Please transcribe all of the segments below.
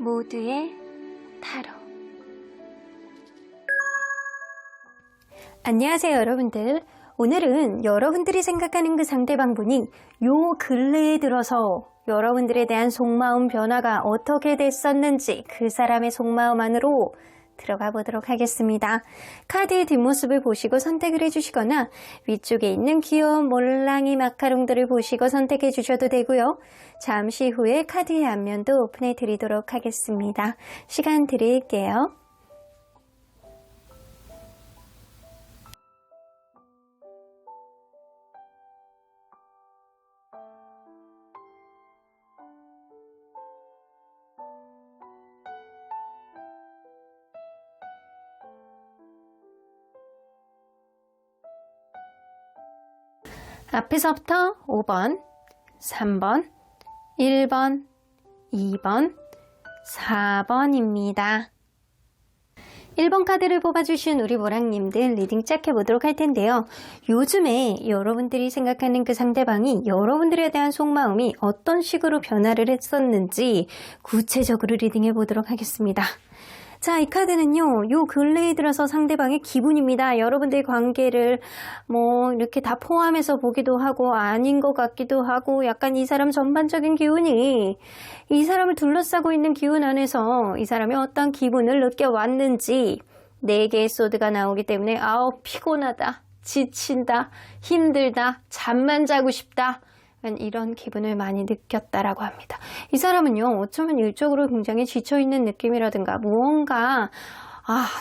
모두의 타로. 안녕하세요 여러분들. 오늘은 여러분들이 생각하는 그 상대방분이 요 근래에 들어서 여러분들에 대한 속마음 변화가 어떻게 됐었는지 그 사람의 속마음 안으로 들어가 보도록 하겠습니다. 카드의 뒷모습을 보시고 선택을 해주시거나 위쪽에 있는 귀여운 몰랑이 마카롱들을 보시고 선택해 주셔도 되고요. 잠시 후에 카드의 앞면도 오픈해 드리도록 하겠습니다. 시간 드릴게요. 앞에서부터 5번, 3번, 1번, 2번, 4번입니다. 1번 카드를 뽑아주신 우리 모랑님들 리딩 시작해보도록 할 텐데요. 요즘에 여러분들이 생각하는 그 상대방이 여러분들에 대한 속마음이 어떤 식으로 변화를 했었는지 구체적으로 리딩해보도록 하겠습니다. 자, 이 카드는요, 요 근래에 들어서 상대방의 기분입니다. 여러분들의 관계를 이렇게 다 포함해서 보기도 하고 아닌 것 같기도 하고 약간 이 사람 전반적인 기운이 이 사람을 둘러싸고 있는 기운 안에서 이 사람이 어떤 기분을 느껴왔는지 4개의 소드가 나오기 때문에 피곤하다, 지친다, 힘들다, 잠만 자고 싶다. 이런 기분을 많이 느꼈다라고 합니다. 이 사람은요, 어쩌면 일적으로 굉장히 지쳐있는 느낌이라든가 무언가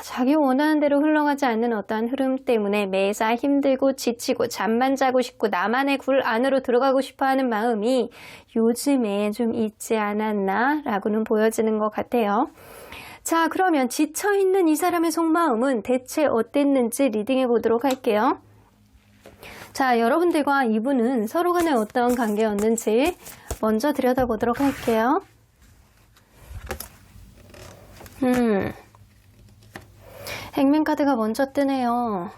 자기 원하는 대로 흘러가지 않는 어떠한 흐름 때문에 매사 힘들고 지치고 잠만 자고 싶고 나만의 굴 안으로 들어가고 싶어하는 마음이 요즘에 좀 있지 않았나 라고는 보여지는 것 같아요. 자, 그러면 지쳐있는 이 사람의 속마음은 대체 어땠는지 리딩해 보도록 할게요. 자, 여러분들과 이분은 서로 간에 어떤 관계였는지 먼저 들여다보도록 할게요. 행맨 카드가 먼저 뜨네요.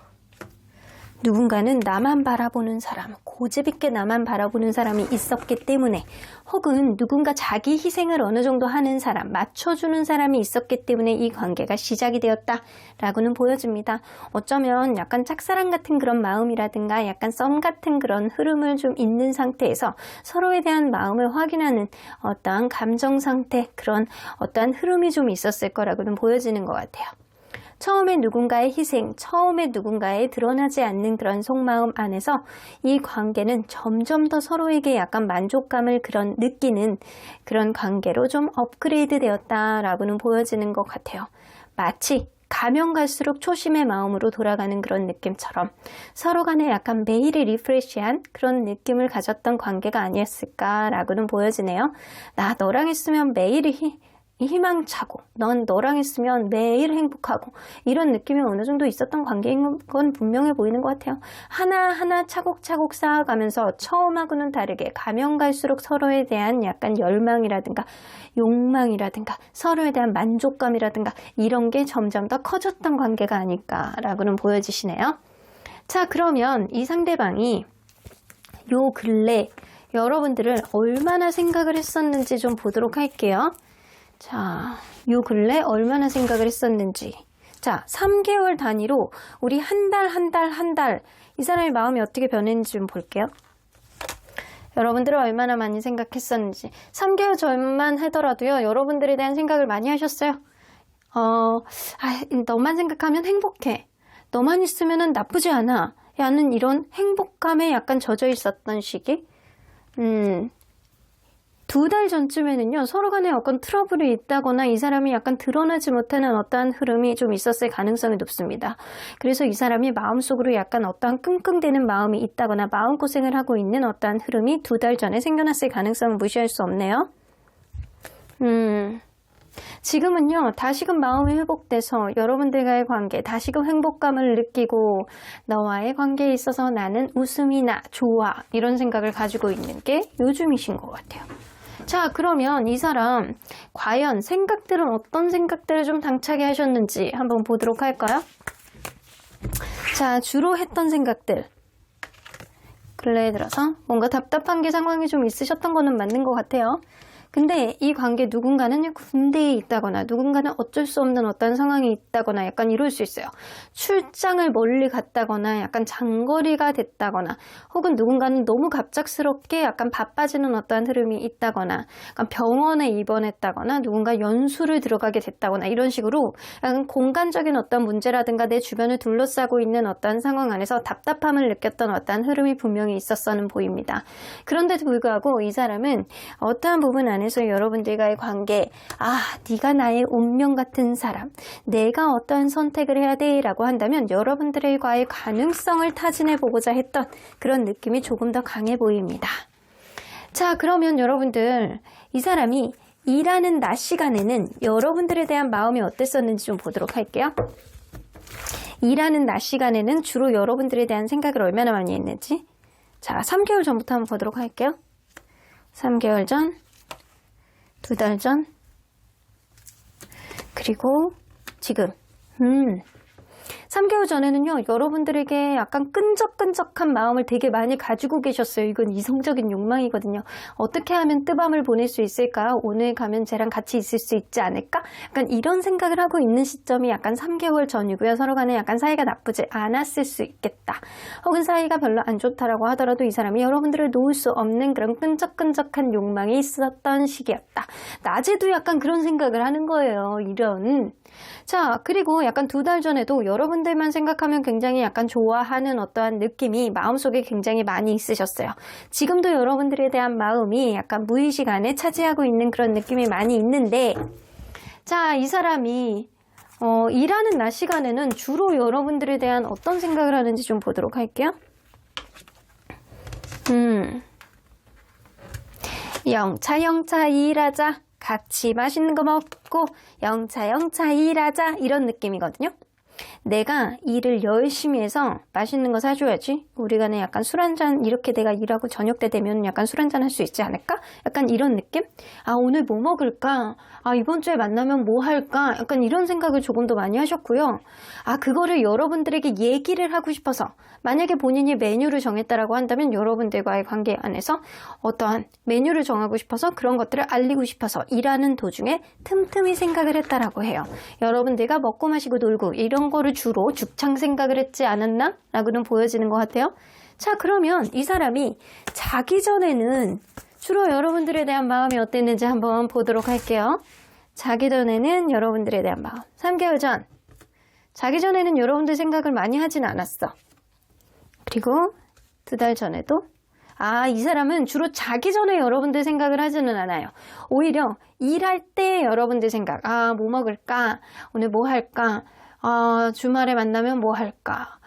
누군가는 나만 바라보는 사람, 고집 있게 나만 바라보는 사람이 있었기 때문에 혹은 누군가 자기 희생을 어느 정도 하는 사람, 맞춰주는 사람이 있었기 때문에 이 관계가 시작이 되었다라고는 보여집니다. 어쩌면 약간 짝사랑 같은 그런 마음이라든가 약간 썸 같은 그런 흐름을 좀 있는 상태에서 서로에 대한 마음을 확인하는 어떠한 감정 상태, 그런 어떠한 흐름이 좀 있었을 거라고는 보여지는 것 같아요. 처음에 누군가의 희생, 처음에 누군가의 드러나지 않는 그런 속마음 안에서 이 관계는 점점 더 서로에게 약간 만족감을 느끼는 그런 관계로 좀 업그레이드 되었다라고는 보여지는 것 같아요. 마치 가면 갈수록 초심의 마음으로 돌아가는 그런 느낌처럼 서로 간에 약간 매일이 리프레시한 그런 느낌을 가졌던 관계가 아니었을까라고는 보여지네요. 나 너랑 있으면 매일이 희망차고 넌 너랑 있으면 매일 행복하고 이런 느낌이 어느 정도 있었던 관계인 건 분명해 보이는 것 같아요. 하나하나 차곡차곡 쌓아가면서 처음하고는 다르게 가면 갈수록 서로에 대한 약간 열망이라든가 욕망이라든가 서로에 대한 만족감이라든가 이런 게 점점 더 커졌던 관계가 아닐까라고는 보여지시네요. 자, 그러면 이 상대방이 요 근래 여러분들을 얼마나 생각을 했었는지 좀 보도록 할게요. 자, 요 근래 얼마나 생각을 했었는지. 자, 3개월 단위로 우리 한 달 이 사람의 마음이 어떻게 변했는지 좀 볼게요. 여러분들은 얼마나 많이 생각했었는지. 3개월 전만 하더라도요, 여러분들에 대한 생각을 많이 하셨어요. 너만 생각하면 행복해. 너만 있으면 나쁘지 않아. 라는 이런 행복감에 약간 젖어 있었던 시기. 2달 전쯤에는요, 서로 간에 어떤 트러블이 있다거나 이 사람이 약간 드러나지 못하는 어떠한 흐름이 좀 있었을 가능성이 높습니다. 그래서 이 사람이 마음속으로 약간 어떠한 끙끙대는 마음이 있다거나 마음고생을 하고 있는 어떠한 흐름이 2달 전에 생겨났을 가능성은 무시할 수 없네요. 지금은요, 다시금 마음이 회복돼서 여러분들과의 관계, 다시금 행복감을 느끼고 너와의 관계에 있어서 나는 웃음이 나, 좋아 이런 생각을 가지고 있는 게 요즘이신 것 같아요. 자, 그러면 이 사람 과연 생각들은 어떤 생각들을 좀 당차게 하셨는지 한번 보도록 할까요? 자, 주로 했던 생각들. 근래에 들어서 뭔가 답답한 게 상황이 좀 있으셨던 거는 맞는 것 같아요. 근데 이 관계 누군가는 군대에 있다거나 누군가는 어쩔 수 없는 어떤 상황이 있다거나 약간 이럴 수 있어요. 출장을 멀리 갔다거나 약간 장거리가 됐다거나 혹은 누군가는 너무 갑작스럽게 약간 바빠지는 어떠한 흐름이 있다거나 약간 병원에 입원했다거나 누군가 연수를 들어가게 됐다거나 이런 식으로 약간 공간적인 어떤 문제라든가 내 주변을 둘러싸고 있는 어떤 상황 안에서 답답함을 느꼈던 어떤 흐름이 분명히 있었어는 보입니다. 그런데도 불구하고 이 사람은 어떠한 부분 안에서 여러분들과의 관계, 네가 나의 운명 같은 사람, 내가 어떠한 선택을 해야 돼 라고 한다면 여러분들과의 가능성을 타진해 보고자 했던 그런 느낌이 조금 더 강해 보입니다. 자, 그러면 여러분들 이 사람이 일하는 낮 시간에는 여러분들에 대한 마음이 어땠었는지 좀 보도록 할게요. 일하는 낮 시간에는 주로 여러분들에 대한 생각을 얼마나 많이 했는지. 자, 3개월 전부터 한번 보도록 할게요. 3개월 전, 2달 전, 그리고 지금. 3개월 전에는요, 여러분들에게 약간 끈적끈적한 마음을 되게 많이 가지고 계셨어요. 이건 이성적인 욕망이거든요. 어떻게 하면 뜨밤을 보낼 수 있을까? 오늘 가면 쟤랑 같이 있을 수 있지 않을까? 약간 이런 생각을 하고 있는 시점이 약간 3개월 전이고요. 서로 간에 약간 사이가 나쁘지 않았을 수 있겠다. 혹은 사이가 별로 안 좋다라고 하더라도 이 사람이 여러분들을 놓을 수 없는 그런 끈적끈적한 욕망이 있었던 시기였다. 낮에도 약간 그런 생각을 하는 거예요. 이런. 자, 그리고 약간 2달 전에도 여러분들만 생각하면 굉장히 약간 좋아하는 어떠한 느낌이 마음속에 굉장히 많이 있으셨어요. 지금도 여러분들에 대한 마음이 약간 무의식 안에 차지하고 있는 그런 느낌이 많이 있는데, 자, 이 사람이 일하는 낮 시간에는 주로 여러분들에 대한 어떤 생각을 하는지 좀 보도록 할게요. 영차 일하자. 같이 맛있는 거 먹고 영차 일하자 이런 느낌이거든요. 내가 일을 열심히 해서 맛있는 거 사줘야지. 우리 간에 약간 술 한잔 이렇게 내가 일하고 저녁 때 되면 약간 술 한잔 할 수 있지 않을까? 약간 이런 느낌? 오늘 뭐 먹을까? 이번 주에 만나면 뭐 할까? 약간 이런 생각을 조금 더 많이 하셨고요. 그거를 여러분들에게 얘기를 하고 싶어서 만약에 본인이 메뉴를 정했다라고 한다면 여러분들과의 관계 안에서 어떠한 메뉴를 정하고 싶어서 그런 것들을 알리고 싶어서 일하는 도중에 틈틈이 생각을 했다라고 해요. 여러분들과 먹고 마시고 놀고 이런 거를 주로 죽창 생각을 했지 않았나? 라고는 보여지는 것 같아요. 자, 그러면 이 사람이 자기 전에는 주로 여러분들에 대한 마음이 어땠는지 한번 보도록 할게요. 자기 전에는 여러분들에 대한 마음. 3개월 전. 자기 전에는 여러분들 생각을 많이 하진 않았어. 그리고 2달 전에도 이 사람은 주로 자기 전에 여러분들 생각을 하지는 않아요. 오히려 일할 때 여러분들 생각. 뭐 먹을까? 오늘 뭐 할까? 주말에 만나면 뭐 할까?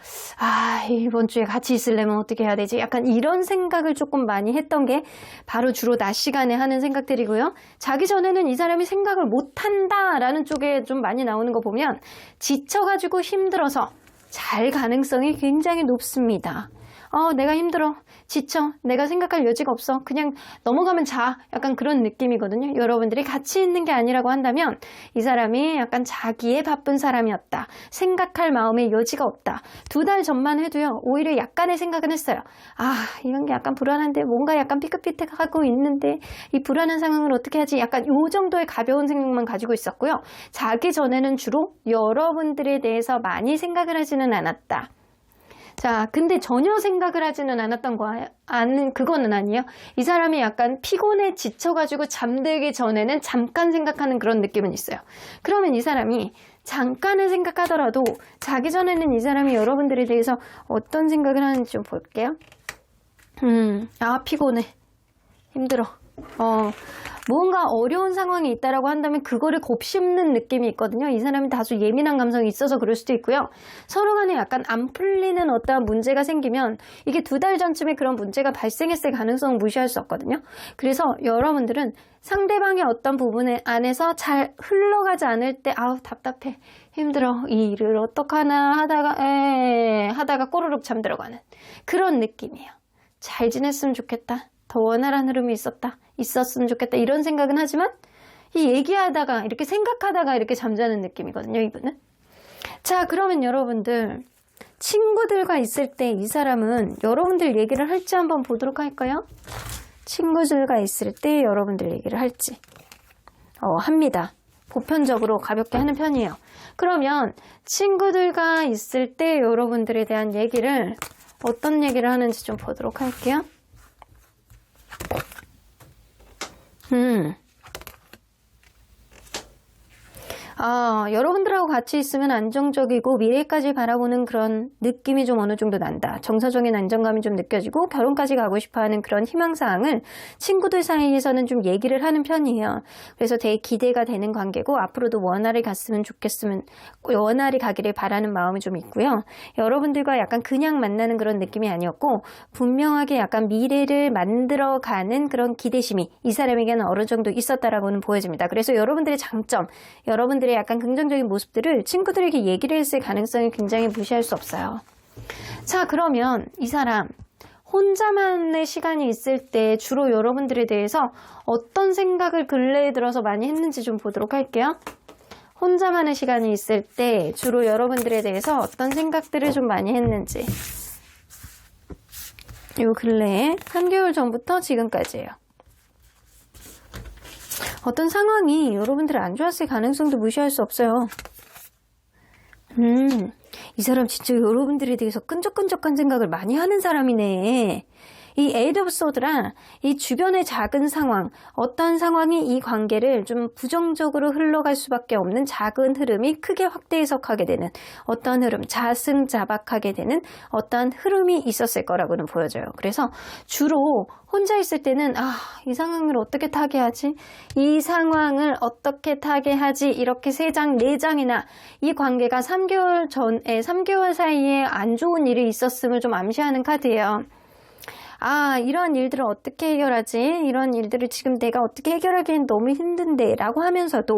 이번 주에 같이 있으려면 어떻게 해야 되지? 약간 이런 생각을 조금 많이 했던 게 바로 주로 낮 시간에 하는 생각들이고요. 자기 전에는 이 사람이 생각을 못한다라는 쪽에 좀 많이 나오는 거 보면 지쳐가지고 힘들어서 잘 가능성이 굉장히 높습니다. 내가 힘들어, 지쳐, 내가 생각할 여지가 없어, 그냥 넘어가면 자, 약간 그런 느낌이거든요. 여러분들이 같이 있는 게 아니라고 한다면 이 사람이 약간 자기의 바쁜 사람이었다, 생각할 마음의 여지가 없다. 2달 전만 해도요, 오히려 약간의 생각은 했어요. 이런 게 약간 불안한데, 뭔가 약간 삐끗삐끗하고 있는데 이 불안한 상황을 어떻게 하지, 약간 요 정도의 가벼운 생각만 가지고 있었고요. 자기 전에는 주로 여러분들에 대해서 많이 생각을 하지는 않았다. 자, 근데 전혀 생각을 하지는 않았던 그거는 아니에요. 이 사람이 약간 피곤해 지쳐가지고 잠들기 전에는 잠깐 생각하는 그런 느낌은 있어요. 그러면 이 사람이 잠깐은 생각하더라도 자기 전에는 이 사람이 여러분들에 대해서 어떤 생각을 하는지 좀 볼게요. 피곤해, 힘들어, 뭔가 어려운 상황이 있다라고 한다면 그거를 곱씹는 느낌이 있거든요. 이 사람이 다소 예민한 감성이 있어서 그럴 수도 있고요. 서로 간에 약간 안 풀리는 어떠한 문제가 생기면 이게 2달 전쯤에 그런 문제가 발생했을 가능성은 무시할 수 없거든요. 그래서 여러분들은 상대방의 어떤 부분 안에서 잘 흘러가지 않을 때 답답해, 힘들어, 이 일을 어떡하나 하다가 꼬르륵 잠들어가는 그런 느낌이에요. 잘 지냈으면 좋겠다, 더 원활한 흐름이 있었으면 좋겠다, 이런 생각은 하지만 이 얘기하다가 이렇게 생각하다가 이렇게 잠자는 느낌이거든요, 이분은. 자, 그러면 여러분들 친구들과 있을 때 이 사람은 여러분들 얘기를 할지 한번 보도록 할까요? 친구들과 있을 때 여러분들 얘기를 할지 합니다. 보편적으로 가볍게 하는 편이에요. 그러면 친구들과 있을 때 여러분들에 대한 얘기를 어떤 얘기를 하는지 좀 보도록 할게요. 여러분들하고 같이 있으면 안정적이고 미래까지 바라보는 그런 느낌이 좀 어느 정도 난다. 정서적인 안정감이 좀 느껴지고 결혼까지 가고 싶어하는 그런 희망사항을 친구들 사이에서는 좀 얘기를 하는 편이에요. 그래서 되게 기대가 되는 관계고 앞으로도 원활히 원활히 가기를 바라는 마음이 좀 있고요. 여러분들과 약간 그냥 만나는 그런 느낌이 아니었고 분명하게 약간 미래를 만들어가는 그런 기대심이 이 사람에게는 어느 정도 있었다라고는 보여집니다. 그래서 여러분들의 장점, 여러분들의 약간 긍정적인 모습들을 친구들에게 얘기를 했을 가능성이 굉장히 무시할 수 없어요. 자, 그러면 이 사람 혼자만의 시간이 있을 때 주로 여러분들에 대해서 어떤 생각을 근래에 들어서 많이 했는지 좀 보도록 할게요. 혼자만의 시간이 있을 때 주로 여러분들에 대해서 어떤 생각들을 좀 많이 했는지 요 근래에 3개월 전부터 지금까지예요. 어떤 상황이 여러분들을 안 좋았을 가능성도 무시할 수 없어요. 이 사람 진짜 여러분들에 대해서 끈적끈적한 생각을 많이 하는 사람이네. 이 에이드 오브 소드라 이 주변의 작은 상황, 어떤 상황이 이 관계를 좀 부정적으로 흘러갈 수밖에 없는 작은 흐름이 크게 확대 해석하게 되는 어떤 흐름, 자승자박하게 되는 어떤 흐름이 있었을 거라고는 보여져요. 그래서 주로 혼자 있을 때는 이 상황을 어떻게 타개하지? 이 상황을 어떻게 타개하지? 이렇게 3장, 4장이나 이 관계가 3개월 사이에 안 좋은 일이 있었음을 좀 암시하는 카드예요. 이런 일들을 어떻게 해결하지? 이런 일들을 지금 내가 어떻게 해결하기엔 너무 힘든데 라고 하면서도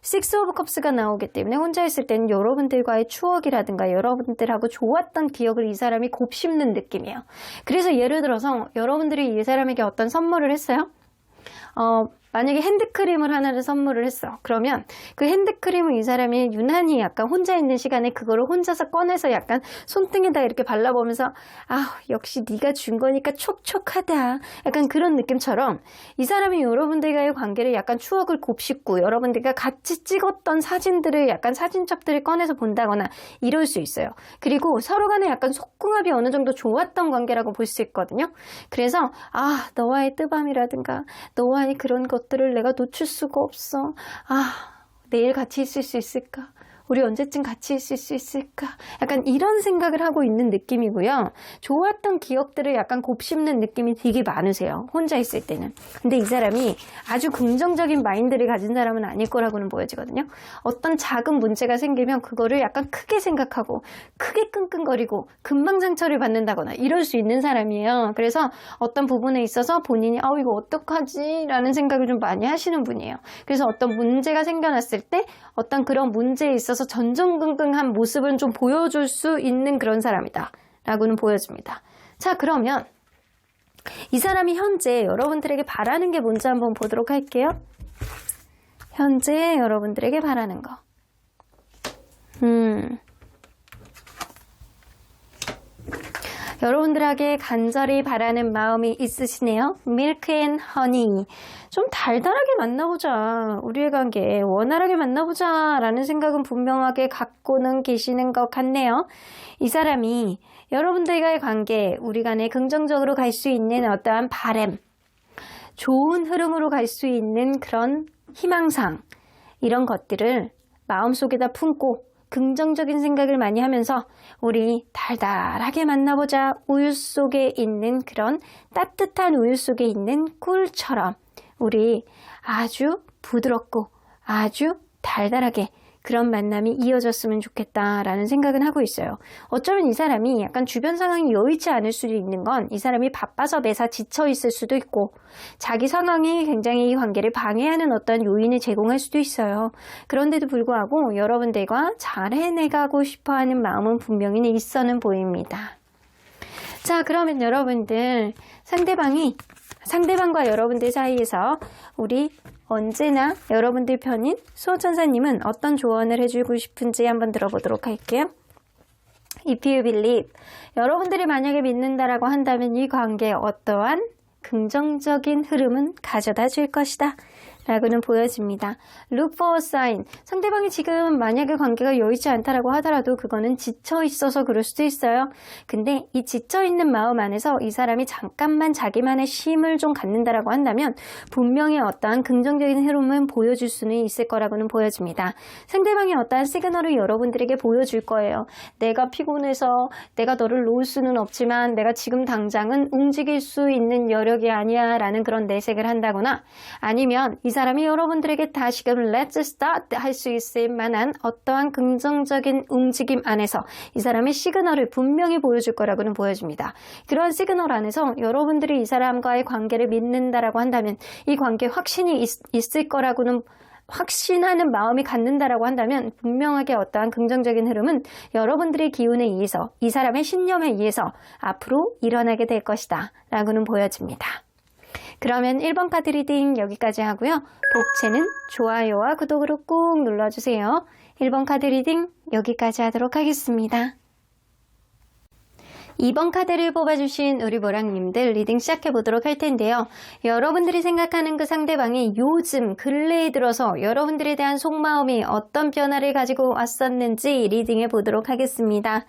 식스 오브 컵스가 나오기 때문에 혼자 있을 때는 여러분들과의 추억이라든가 여러분들하고 좋았던 기억을 이 사람이 곱씹는 느낌이에요. 그래서 예를 들어서 여러분들이 이 사람에게 어떤 선물을 했어요? 만약에 핸드크림을 하나를 선물을 했어. 그러면 그 핸드크림을 이 사람이 유난히 약간 혼자 있는 시간에 그거를 혼자서 꺼내서 약간 손등에다 이렇게 발라보면서 역시 네가 준 거니까 촉촉하다. 약간 그런 느낌처럼 이 사람이 여러분들과의 관계를 약간 추억을 곱씹고 여러분들과 같이 찍었던 사진들을 약간 사진첩들을 꺼내서 본다거나 이럴 수 있어요. 그리고 서로 간에 약간 속궁합이 어느 정도 좋았던 관계라고 볼 수 있거든요. 그래서 너와의 뜨밤이라든가 너와의 그런 것들을 내가 놓칠 수가 없어. 내일 같이 있을 수 있을까? 우리 언제쯤 같이 있을 수 있을까? 약간 이런 생각을 하고 있는 느낌이고요. 좋았던 기억들을 약간 곱씹는 느낌이 되게 많으세요. 혼자 있을 때는. 근데 이 사람이 아주 긍정적인 마인드를 가진 사람은 아닐 거라고는 보여지거든요. 어떤 작은 문제가 생기면 그거를 약간 크게 생각하고 크게 끙끙거리고 금방 상처를 받는다거나 이럴 수 있는 사람이에요. 그래서 어떤 부분에 있어서 본인이 이거 어떡하지? 라는 생각을 좀 많이 하시는 분이에요. 그래서 어떤 문제가 생겨났을 때 어떤 그런 문제에 있어서 전전긍긍한 모습은 좀 보여줄 수 있는 그런 사람이다 라고는 보여집니다. 자, 그러면 이 사람이 현재 여러분들에게 바라는 게 뭔지 한번 보도록 할게요. 현재 여러분들에게 바라는 거. 여러분들에게 간절히 바라는 마음이 있으시네요. 밀크 앤 허니. 좀 달달하게 만나보자. 우리의 관계 원활하게 만나보자 라는 생각은 분명하게 갖고는 계시는 것 같네요. 이 사람이 여러분들과의 관계, 우리 간에 긍정적으로 갈 수 있는 어떠한 바람, 좋은 흐름으로 갈 수 있는 그런 희망상, 이런 것들을 마음속에다 품고 긍정적인 생각을 많이 하면서 우리 달달하게 만나보자. 우유 속에 있는 그런 따뜻한 우유 속에 있는 꿀처럼 우리 아주 부드럽고 아주 달달하게 그런 만남이 이어졌으면 좋겠다라는 생각은 하고 있어요. 어쩌면 이 사람이 약간 주변 상황이 여의치 않을 수도 있는 건 이 사람이 바빠서 매사 지쳐 있을 수도 있고 자기 상황이 굉장히 이 관계를 방해하는 어떤 요인을 제공할 수도 있어요. 그런데도 불구하고 여러분들과 잘 해내가고 싶어하는 마음은 분명히 있어는 보입니다. 자, 그러면 여러분들 상대방과 여러분들 사이에서 우리 언제나 여러분들 편인 수호천사님은 어떤 조언을 해주고 싶은지 한번 들어보도록 할게요. If you believe, 여러분들이 만약에 믿는다라고 한다면 이 관계에 어떠한 긍정적인 흐름은 가져다 줄 것이다 라고는 보여집니다. Look for a sign. 상대방이 지금 만약에 관계가 여의치 않다라고 하더라도 그거는 지쳐 있어서 그럴 수도 있어요. 근데 이 지쳐 있는 마음 안에서 이 사람이 잠깐만 자기만의 쉼을 좀 갖는다라고 한다면 분명히 어떠한 긍정적인 흐름은 보여줄 수는 있을 거라고는 보여집니다. 상대방이 어떠한 시그널을 여러분들에게 보여줄 거예요. 내가 피곤해서 내가 너를 놓을 수는 없지만 내가 지금 당장은 움직일 수 있는 여력이 아니야 라는 그런 내색을 한다거나 아니면 이 사람이 여러분들에게 다시금 Let's start 할 수 있을 만한 어떠한 긍정적인 움직임 안에서 이 사람의 시그널을 분명히 보여줄 거라고는 보여집니다. 그러한 시그널 안에서 여러분들이 이 사람과의 관계를 믿는다라고 한다면 이 관계에 확신이 있을 거라고는 확신하는 마음이 갖는다라고 한다면 분명하게 어떠한 긍정적인 흐름은 여러분들의 기운에 의해서 이 사람의 신념에 의해서 앞으로 일어나게 될 것이다 라고는 보여집니다. 그러면 1번 카드 리딩 여기까지 하고요. 복채는 좋아요와 구독으로 꾹 눌러주세요. 1번 카드 리딩 여기까지 하도록 하겠습니다. 2번 카드를 뽑아주신 우리 보랑님들 리딩 시작해보도록 할 텐데요. 여러분들이 생각하는 그 상대방이 요즘 근래에 들어서 여러분들에 대한 속마음이 어떤 변화를 가지고 왔었는지 리딩해 보도록 하겠습니다.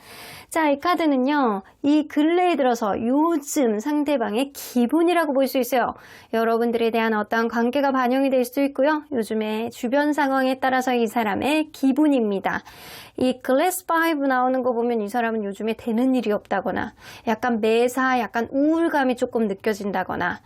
자, 이 카드는요. 이 근래에 들어서 요즘 상대방의 기분이라고 볼 수 있어요. 여러분들에 대한 어떠한 관계가 반영이 될 수도 있고요. 요즘의 주변 상황에 따라서 이 사람의 기분입니다. 이 클래스 5 나오는 거 보면 이 사람은 요즘에 되는 일이 없다거나 약간 매사 약간 우울감이 조금 느껴진다거나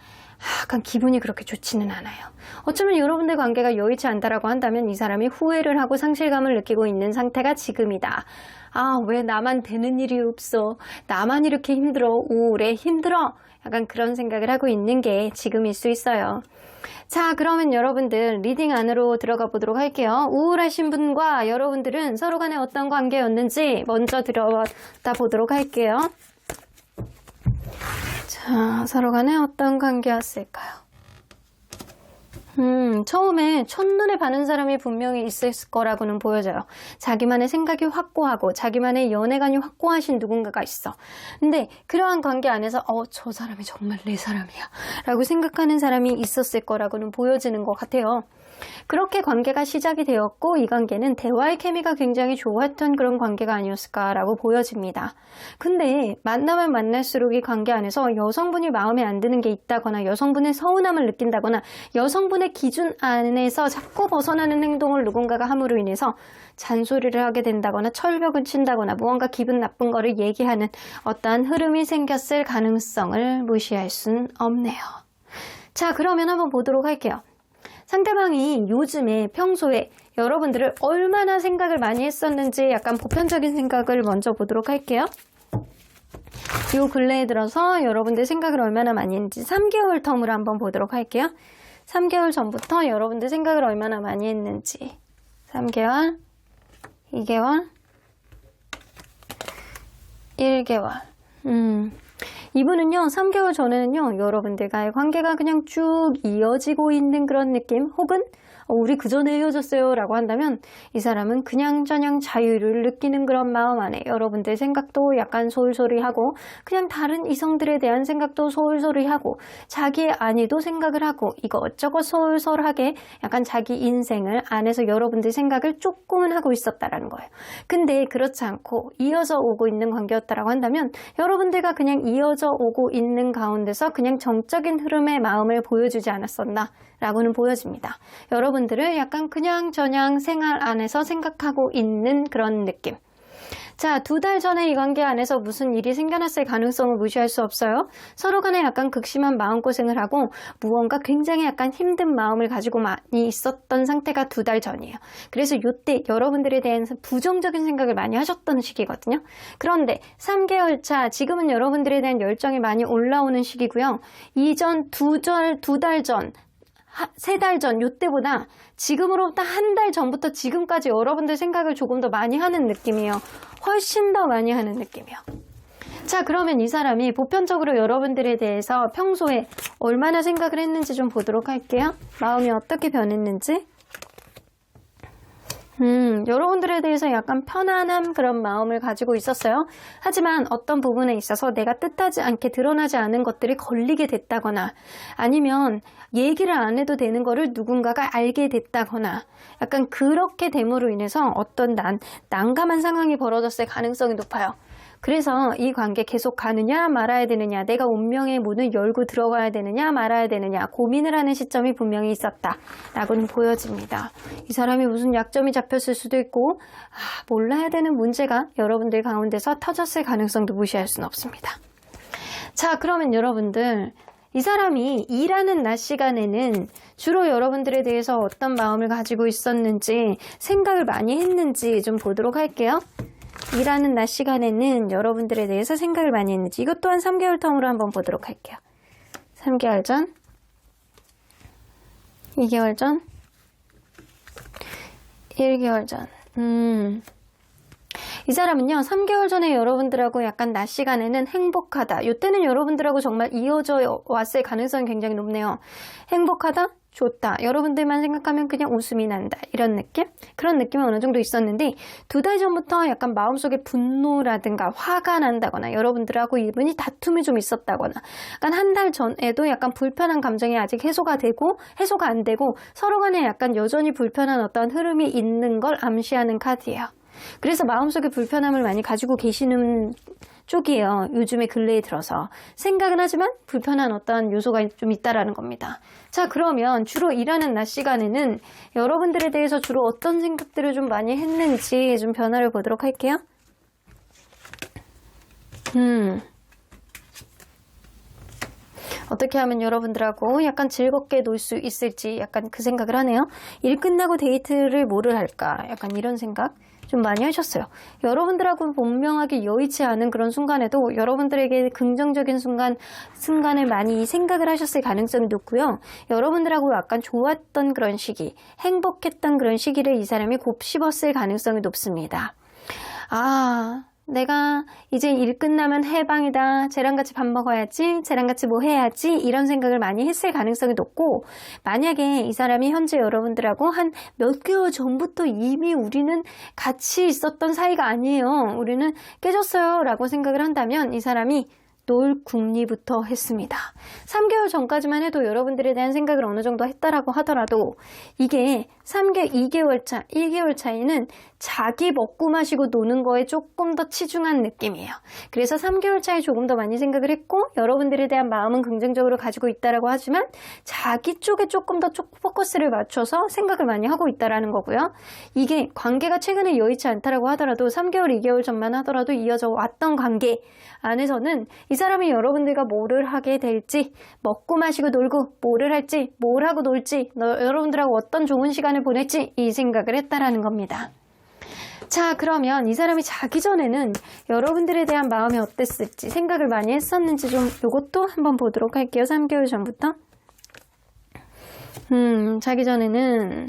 약간 기분이 그렇게 좋지는 않아요. 어쩌면 여러분들 관계가 여의치 않다라고 한다면 이 사람이 후회를 하고 상실감을 느끼고 있는 상태가 지금이다. 아, 왜 나만 되는 일이 없어? 나만 이렇게 힘들어? 우울해? 힘들어? 약간 그런 생각을 하고 있는 게 지금일 수 있어요. 자, 그러면 여러분들 리딩 안으로 들어가 보도록 할게요. 우울하신 분과 여러분들은 서로 간에 어떤 관계였는지 먼저 들어다 보도록 할게요. 자, 서로 간에 어떤 관계였을까요? 처음에 첫눈에 반한 사람이 분명히 있을 거라고는 보여져요. 자기만의 생각이 확고하고 자기만의 연애관이 확고하신 누군가가 있어. 근데 그러한 관계 안에서 저 사람이 정말 내 사람이야 라고 생각하는 사람이 있었을 거라고는 보여지는 것 같아요. 그렇게 관계가 시작이 되었고 이 관계는 대화의 케미가 굉장히 좋았던 그런 관계가 아니었을까라고 보여집니다. 근데 만나면 만날수록 이 관계 안에서 여성분이 마음에 안 드는 게 있다거나 여성분의 서운함을 느낀다거나 여성분의 기준 안에서 자꾸 벗어나는 행동을 누군가가 함으로 인해서 잔소리를 하게 된다거나 철벽을 친다거나 무언가 기분 나쁜 거를 얘기하는 어떠한 흐름이 생겼을 가능성을 무시할 순 없네요. 자, 그러면 한번 보도록 할게요. 상대방이 요즘에 평소에 여러분들을 얼마나 생각을 많이 했었는지 약간 보편적인 생각을 먼저 보도록 할게요. 요 근래에 들어서 여러분들 생각을 얼마나 많이 했는지 3개월 텀으로 한번 보도록 할게요. 3개월 전부터 여러분들 생각을 얼마나 많이 했는지 3개월, 2개월, 1개월. 이분은요, 3개월 전에는요, 여러분들과의 관계가 그냥 쭉 이어지고 있는 그런 느낌, 혹은 우리 그 전에 헤어졌어요 라고 한다면 이 사람은 그냥저냥 자유를 느끼는 그런 마음 안에 여러분들 생각도 약간 소홀소홀하고 그냥 다른 이성들에 대한 생각도 소홀소홀하고 자기의 안위도 생각을 하고 이것저것 소홀소홀하게 약간 자기 인생을 안에서 여러분들 생각을 조금은 하고 있었다라는 거예요. 근데 그렇지 않고 이어져 오고 있는 관계였다라고 한다면 여러분들과 그냥 이어져 오고 있는 가운데서 그냥 정적인 흐름의 마음을 보여주지 않았었나 라고는 보여집니다. 여러분들을 약간 그냥저냥 생활 안에서 생각하고 있는 그런 느낌. 자, 2달 전에 이 관계 안에서 무슨 일이 생겨났을 가능성을 무시할 수 없어요. 서로 간에 약간 극심한 마음고생을 하고 무언가 굉장히 약간 힘든 마음을 가지고 많이 있었던 상태가 2달 전이에요. 그래서 이때 여러분들에 대해서 부정적인 생각을 많이 하셨던 시기거든요. 그런데 3개월 차, 지금은 여러분들에 대한 열정이 많이 올라오는 시기고요. 이전 2달 전, 3달 전, 요때보다 지금으로부터 한 달 전부터 지금까지 여러분들 생각을 조금 더 많이 하는 느낌이에요. 훨씬 더 많이 하는 느낌이에요. 자, 그러면 이 사람이 보편적으로 여러분들에 대해서 평소에 얼마나 생각을 했는지 좀 보도록 할게요. 마음이 어떻게 변했는지. 여러분들에 대해서 약간 편안한 그런 마음을 가지고 있었어요. 하지만 어떤 부분에 있어서 내가 뜻하지 않게 드러나지 않은 것들이 걸리게 됐다거나 아니면 얘기를 안 해도 되는 거를 누군가가 알게 됐다거나 약간 그렇게 됨으로 인해서 어떤 난감한 상황이 벌어졌을 가능성이 높아요. 그래서 이 관계 계속 가느냐 말아야 되느냐, 내가 운명의 문을 열고 들어가야 되느냐 말아야 되느냐 고민을 하는 시점이 분명히 있었다라고는 보여집니다. 이 사람이 무슨 약점이 잡혔을 수도 있고 몰라야 되는 문제가 여러분들 가운데서 터졌을 가능성도 무시할 수는 없습니다. 자, 그러면 여러분들 이 사람이 일하는 낮 시간에는 주로 여러분들에 대해서 어떤 마음을 가지고 있었는지 생각을 많이 했는지 좀 보도록 할게요. 일하는 낮 시간에는 여러분들에 대해서 생각을 많이 했는지 이것 또한 3개월 텀으로 한번 보도록 할게요. 3개월 전, 2개월 전, 1개월 전. 이 사람은요 3개월 전에 여러분들하고 약간 낮 시간에는 행복하다. 이때는 여러분들하고 정말 이어져 왔을 가능성이 굉장히 높네요. 행복하다? 좋다. 여러분들만 생각하면 그냥 웃음이 난다. 이런 느낌? 그런 느낌은 어느 정도 있었는데 2달 전부터 약간 마음속에 분노라든가 화가 난다거나 여러분들하고 이분이 다툼이 좀 있었다거나 약간 한 달 전에도 약간 불편한 감정이 아직 해소가 안 되고 서로 간에 약간 여전히 불편한 어떤 흐름이 있는 걸 암시하는 카드예요. 그래서 마음속에 불편함을 많이 가지고 계시는 쪽이에요. 요즘에 근래에 들어서. 생각은 하지만 불편한 어떤 요소가 좀 있다라는 겁니다. 자, 그러면 주로 일하는 낮 시간에는 여러분들에 대해서 주로 어떤 생각들을 좀 많이 했는지 좀 변화를 보도록 할게요. 어떻게 하면 여러분들하고 약간 즐겁게 놀 수 있을지 약간 그 생각을 하네요. 일 끝나고 데이트를 뭐를 할까? 약간 이런 생각 좀 많이 하셨어요. 여러분들하고 분명하게 여의치 않은 그런 순간에도 여러분들에게 긍정적인 순간을 많이 생각을 하셨을 가능성이 높고요. 여러분들하고 약간 좋았던 그런 시기, 행복했던 그런 시기를 이 사람이 곱씹었을 가능성이 높습니다. 내가 이제 일 끝나면 해방이다. 쟤랑 같이 밥 먹어야지. 쟤랑 같이 뭐 해야지. 이런 생각을 많이 했을 가능성이 높고 만약에 이 사람이 현재 여러분들하고 한 몇 개월 전부터 이미 우리는 같이 있었던 사이가 아니에요. 우리는 깨졌어요. 라고 생각을 한다면 이 사람이 놀 궁리부터 했습니다. 3개월 전까지만 해도 여러분들에 대한 생각을 어느 정도 했다라고 하더라도 이게 2개월 차, 1개월 차이는 자기 먹고 마시고 노는 거에 조금 더 치중한 느낌이에요. 그래서 3개월 차에 조금 더 많이 생각을 했고 여러분들에 대한 마음은 긍정적으로 가지고 있다라고 하지만 자기 쪽에 조금 더 포커스를 맞춰서 생각을 많이 하고 있다라는 거고요. 이게 관계가 최근에 여의치 않다라고 하더라도 3개월, 2개월 전만 하더라도 이어져 왔던 관계 안에서는 이 사람이 여러분들과 뭐를 하게 될지, 먹고 마시고 놀고 뭐를 할지, 뭘 하고 놀지, 여러분들하고 어떤 좋은 시간을 보낼지 이 생각을 했다라는 겁니다. 자, 그러면 이 사람이 자기 전에는 여러분들에 대한 마음이 어땠을지 생각을 많이 했었는지 좀 요것도 한번 보도록 할게요. 3개월 전부터. 자기 전에는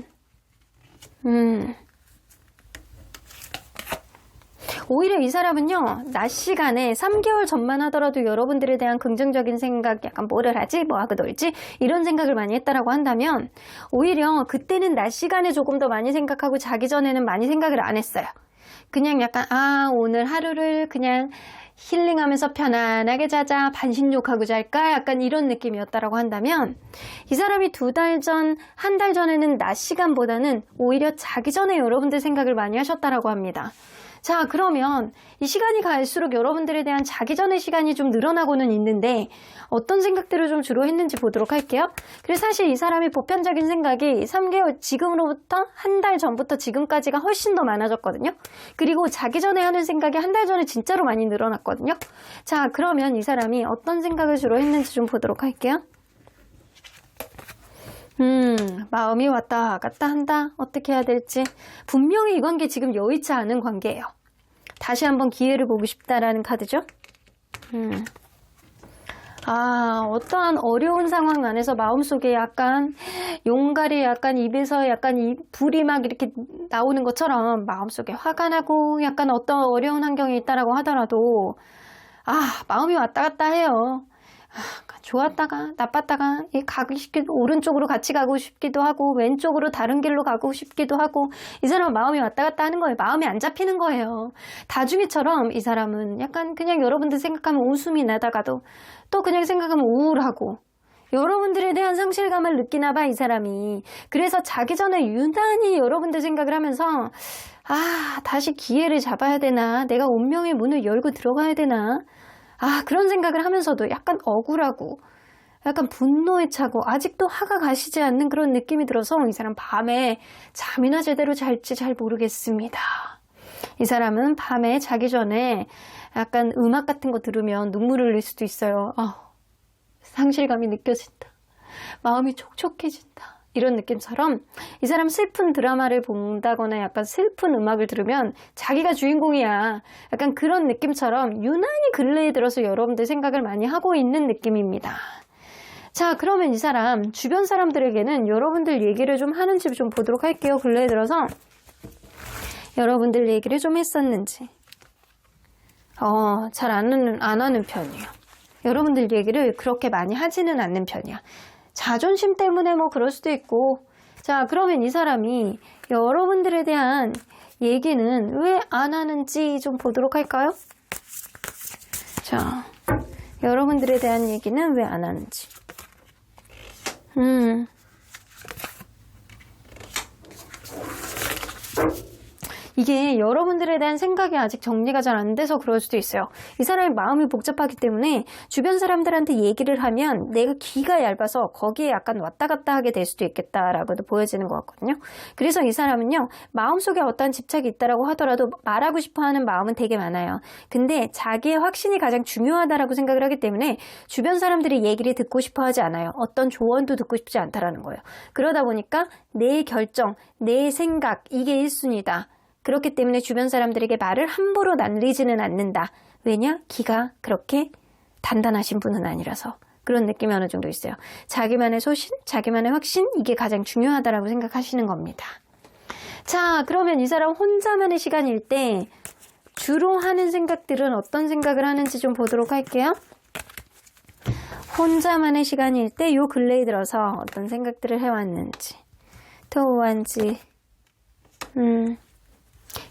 오히려 이 사람은요, 낮 시간에 3개월 전만 하더라도 여러분들에 대한 긍정적인 생각, 약간 뭐를 하지? 뭐 하고 놀지? 이런 생각을 많이 했다라고 한다면, 오히려 그때는 낮 시간에 조금 더 많이 생각하고 자기 전에는 많이 생각을 안 했어요. 그냥 약간, 오늘 하루를 그냥 힐링하면서 편안하게 자자, 반신욕하고 잘까? 약간 이런 느낌이었다라고 한다면, 이 사람이 2달 전, 한 달 전에는 낮 시간보다는 오히려 자기 전에 여러분들 생각을 많이 하셨다라고 합니다. 자, 그러면 이 시간이 갈수록 여러분들에 대한 자기 전의 시간이 좀 늘어나고는 있는데 어떤 생각들을 좀 주로 했는지 보도록 할게요. 그래서 사실 이 사람의 보편적인 생각이 3개월 지금으로부터 한 달 전부터 지금까지가 훨씬 더 많아졌거든요. 그리고 자기 전에 하는 생각이 한 달 전에 진짜로 많이 늘어났거든요. 자, 그러면 이 사람이 어떤 생각을 주로 했는지 좀 보도록 할게요. 마음이 왔다 갔다 한다. 어떻게 해야 될지. 분명히 이 관계 지금 여의치 않은 관계예요. 다시 한번 기회를 보고 싶다라는 카드죠. 어떠한 어려운 상황 안에서 마음속에 약간 용갈이 약간 입에서 약간 이 불이 막 이렇게 나오는 것처럼 마음속에 화가 나고 약간 어떤 어려운 환경이 있다라고 하더라도 마음이 왔다 갔다 해요. 좋았다가 나빴다가 가기 싶기도, 오른쪽으로 같이 가고 싶기도 하고 왼쪽으로 다른 길로 가고 싶기도 하고, 이 사람은 마음이 왔다 갔다 하는 거예요. 마음이 안 잡히는 거예요. 다중이처럼 이 사람은 약간 그냥 여러분들 생각하면 웃음이 나다가도 또 그냥 생각하면 우울하고, 여러분들에 대한 상실감을 느끼나 봐, 이 사람이. 그래서 자기 전에 유난히 여러분들 생각을 하면서 다시 기회를 잡아야 되나, 내가 운명의 문을 열고 들어가야 되나, 그런 생각을 하면서도 약간 억울하고 약간 분노에 차고 아직도 화가 가시지 않는 그런 느낌이 들어서 이 사람 밤에 잠이나 제대로 잘지 잘 모르겠습니다. 이 사람은 밤에 자기 전에 약간 음악 같은 거 들으면 눈물을 흘릴 수도 있어요. 상실감이 느껴진다. 마음이 촉촉해진다. 이런 느낌처럼 이 사람 슬픈 드라마를 본다거나 약간 슬픈 음악을 들으면 자기가 주인공이야. 약간 그런 느낌처럼 유난히 근래에 들어서 여러분들 생각을 많이 하고 있는 느낌입니다. 자, 그러면 이 사람 주변 사람들에게는 여러분들 얘기를 좀 하는지 좀 보도록 할게요. 근래에 들어서 여러분들 얘기를 좀 했었는지. 잘 안 하는 편이에요. 여러분들 얘기를 그렇게 많이 하지는 않는 편이야. 자존심 때문에 뭐 그럴 수도 있고. 자, 그러면 이 사람이 여러분들에 대한 얘기는 왜 안 하는지 좀 보도록 할까요? 자, 여러분들에 대한 얘기는 왜 안 하는지. 이게 여러분들에 대한 생각이 아직 정리가 잘 안 돼서 그럴 수도 있어요. 이 사람의 마음이 복잡하기 때문에 주변 사람들한테 얘기를 하면 내가 귀가 얇아서 거기에 약간 왔다 갔다 하게 될 수도 있겠다라고도 보여지는 것 같거든요. 그래서 이 사람은요, 마음속에 어떠한 집착이 있다라고 하더라도 말하고 싶어하는 마음은 되게 많아요. 근데 자기의 확신이 가장 중요하다라고 생각을 하기 때문에 주변 사람들이 얘기를 듣고 싶어 하지 않아요. 어떤 조언도 듣고 싶지 않다라는 거예요. 그러다 보니까 내 결정, 내 생각, 이게 1순위다. 그렇기 때문에 주변 사람들에게 말을 함부로 날리지는 않는다. 왜냐? 기가 그렇게 단단하신 분은 아니라서. 그런 느낌이 어느 정도 있어요. 자기만의 소신, 자기만의 확신, 이게 가장 중요하다라고 생각하시는 겁니다. 자, 그러면 이 사람 혼자만의 시간일 때 주로 하는 생각들은 어떤 생각을 하는지 좀 보도록 할게요. 혼자만의 시간일 때 요 근래에 들어서 어떤 생각들을 해왔는지. 토한지.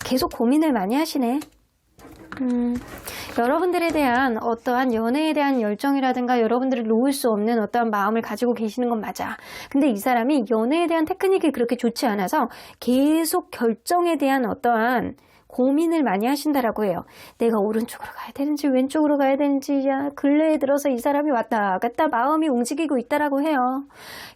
계속 고민을 많이 하시네. 여러분들에 대한 어떠한 연애에 대한 열정이라든가 여러분들을 놓을 수 없는 어떠한 마음을 가지고 계시는 건 맞아. 근데 이 사람이 연애에 대한 테크닉이 그렇게 좋지 않아서 계속 결정에 대한 어떠한 고민을 많이 하신다라고 해요. 내가 오른쪽으로 가야 되는지 왼쪽으로 가야 되는지. 근래에 들어서 이 사람이 왔다 갔다 마음이 움직이고 있다라고 해요.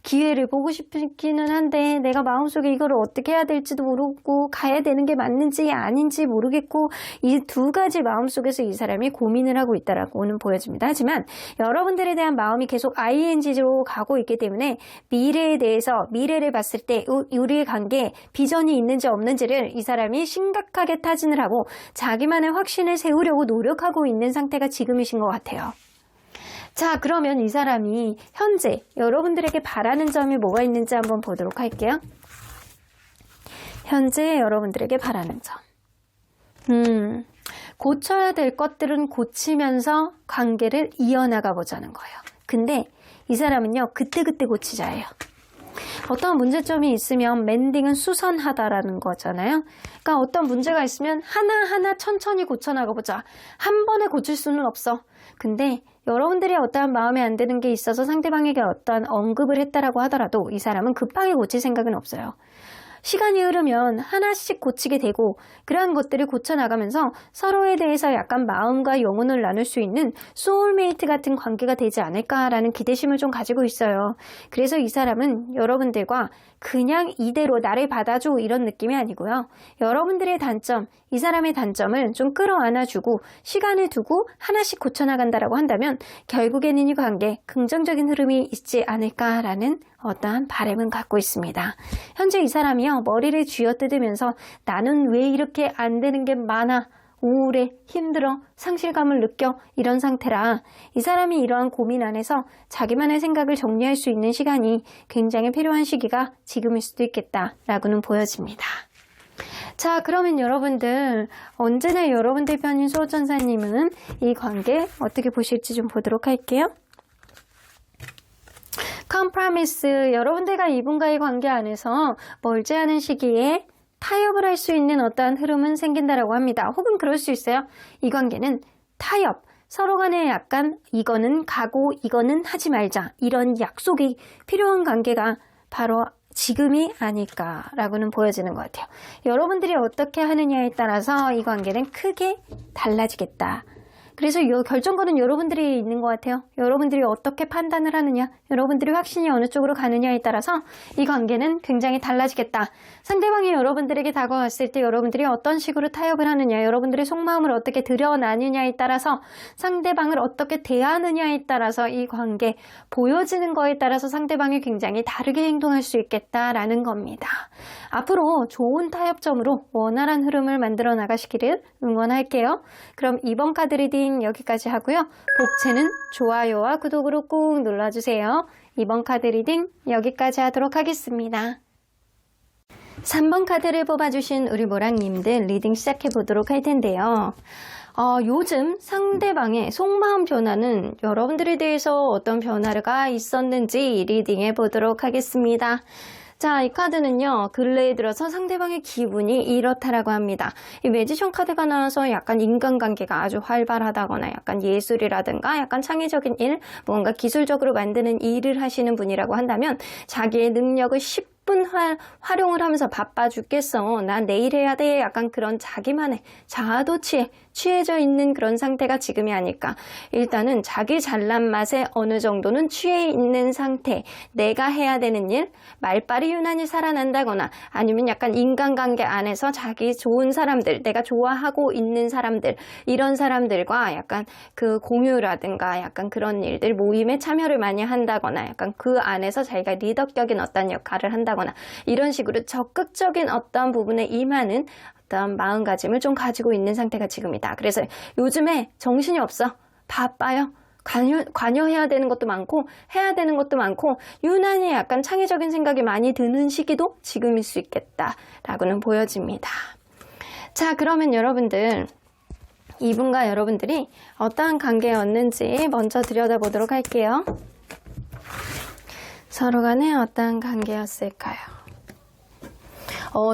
기회를 보고 싶기는 한데 내가 마음속에 이걸 어떻게 해야 될지도 모르고 가야 되는 게 맞는지 아닌지 모르겠고, 이 두 가지 마음속에서 이 사람이 고민을 하고 있다라고는 보여집니다. 하지만 여러분들에 대한 마음이 계속 ING로 가고 있기 때문에 미래에 대해서, 미래를 봤을 때 우리의 관계에 비전이 있는지 없는지를 이 사람이 심각하게 타진을 하고 자기만의 확신을 세우려고 노력하고 있는 상태가 지금이신 것 같아요. 자, 그러면 이 사람이 현재 여러분들에게 바라는 점이 뭐가 있는지 한번 보도록 할게요. 현재 여러분들에게 바라는 점. 고쳐야 될 것들은 고치면서 관계를 이어나가 보자는 거예요. 근데 이 사람은요, 그때그때 고치자예요. 어떤 문제점이 있으면 멘딩은 수선하다라는 거잖아요. 그러니까 어떤 문제가 있으면 하나하나 천천히 고쳐나가보자. 한 번에 고칠 수는 없어. 근데 여러분들이 어떠한 마음에 안 드는 게 있어서 상대방에게 어떠한 언급을 했다라고 하더라도 이 사람은 급하게 고칠 생각은 없어요. 시간이 흐르면 하나씩 고치게 되고 그러한 것들을 고쳐나가면서 서로에 대해서 약간 마음과 영혼을 나눌 수 있는 소울메이트 같은 관계가 되지 않을까라는 기대심을 좀 가지고 있어요. 그래서 이 사람은 여러분들과 그냥 이대로 나를 받아줘 이런 느낌이 아니고요. 여러분들의 단점, 이 사람의 단점을 좀 끌어안아주고 시간을 두고 하나씩 고쳐나간다라고 한다면 결국에는 이 관계 긍정적인 흐름이 있지 않을까라는 어떠한 바람은 갖고 있습니다. 현재 이 사람이요, 머리를 쥐어뜯으면서 나는 왜 이렇게 안 되는 게 많아, 우울해, 힘들어, 상실감을 느껴, 이런 상태라 이 사람이 이러한 고민 안에서 자기만의 생각을 정리할 수 있는 시간이 굉장히 필요한 시기가 지금일 수도 있겠다라고는 보여집니다. 자, 그러면 여러분들, 언제나 여러분들 편인 수호천사님은 이 관계 어떻게 보실지 좀 보도록 할게요. 컴프라미스, 여러분들과 이분과의 관계 안에서 멀지 않은 시기에 타협을 할 수 있는 어떠한 흐름은 생긴다라고 합니다. 혹은 그럴 수 있어요. 이 관계는 타협, 서로 간에 약간 이거는 가고 이거는 하지 말자, 이런 약속이 필요한 관계가 바로 지금이 아닐까라고는 보여지는 것 같아요. 여러분들이 어떻게 하느냐에 따라서 이 관계는 크게 달라지겠다. 그래서 이 결정권은 여러분들이 있는 것 같아요. 여러분들이 어떻게 판단을 하느냐, 여러분들이 확신이 어느 쪽으로 가느냐에 따라서 이 관계는 굉장히 달라지겠다. 상대방이 여러분들에게 다가왔을 때 여러분들이 어떤 식으로 타협을 하느냐, 여러분들의 속마음을 어떻게 드러나느냐에 따라서, 상대방을 어떻게 대하느냐에 따라서 이 관계, 보여지는 거에 따라서 상대방이 굉장히 다르게 행동할 수 있겠다라는 겁니다. 앞으로 좋은 타협점으로 원활한 흐름을 만들어 나가시기를 응원할게요. 그럼 이번 카드 리딩 여기까지 하고요. 복채는 좋아요와 구독으로 꾹 눌러주세요. 이번 카드 리딩 여기까지 하도록 하겠습니다. 3번 카드를 뽑아주신 우리 모랑님들 리딩 시작해 보도록 할 텐데요. 요즘 상대방의 속마음 변화는 여러분들에 대해서 어떤 변화가 있었는지 리딩해 보도록 하겠습니다. 자, 이 카드는요, 근래에 들어서 상대방의 기분이 이렇다라고 합니다. 이 매지션 카드가 나와서 약간 인간관계가 아주 활발하다거나 약간 예술이라든가 약간 창의적인 일, 뭔가 기술적으로 만드는 일을 하시는 분이라고 한다면 자기의 능력을 10분 활용을 하면서 바빠 죽겠어. 난 내일 해야 돼. 약간 그런 자기만의 자아도취에 취해져 있는 그런 상태가 지금이 아닐까. 일단은 자기 잘난 맛에 어느 정도는 취해 있는 상태, 내가 해야 되는 일, 말빨이 유난히 살아난다거나 아니면 약간 인간관계 안에서 자기 좋은 사람들, 내가 좋아하고 있는 사람들, 이런 사람들과 약간 그 공유라든가 약간 그런 일들, 모임에 참여를 많이 한다거나 약간 그 안에서 자기가 리더격인 어떤 역할을 한다거나 이런 식으로 적극적인 어떤 부분에 임하는 어떤 마음가짐을 좀 가지고 있는 상태가 지금이다. 그래서 요즘에 정신이 없어. 바빠요. 관여해야 되는 것도 많고 해야 되는 것도 많고 유난히 약간 창의적인 생각이 많이 드는 시기도 지금일 수 있겠다라고는 보여집니다. 자, 그러면 여러분들 이분과 여러분들이 어떠한 관계였는지 먼저 들여다보도록 할게요. 서로 간에 어떠한 관계였을까요?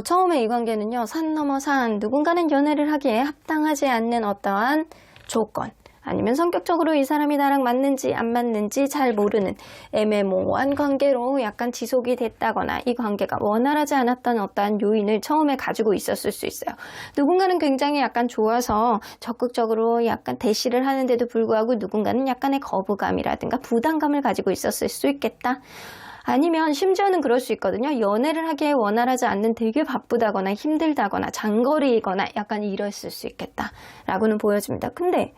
처음에 이 관계는요, 산 넘어 산, 누군가는 연애를 하기에 합당하지 않는 어떠한 조건, 아니면 성격적으로 이 사람이 나랑 맞는지 안 맞는지 잘 모르는 애매모호한 관계로 약간 지속이 됐다거나 이 관계가 원활하지 않았던 어떠한 요인을 처음에 가지고 있었을 수 있어요. 누군가는 굉장히 약간 좋아서 적극적으로 약간 대시를 하는데도 불구하고 누군가는 약간의 거부감이라든가 부담감을 가지고 있었을 수 있겠다. 아니면 심지어는 그럴 수 있거든요. 연애를 하기에 원활하지 않는, 되게 바쁘다거나 힘들다거나 장거리이거나 약간 이랬을 수 있겠다라고는 보여집니다. 근데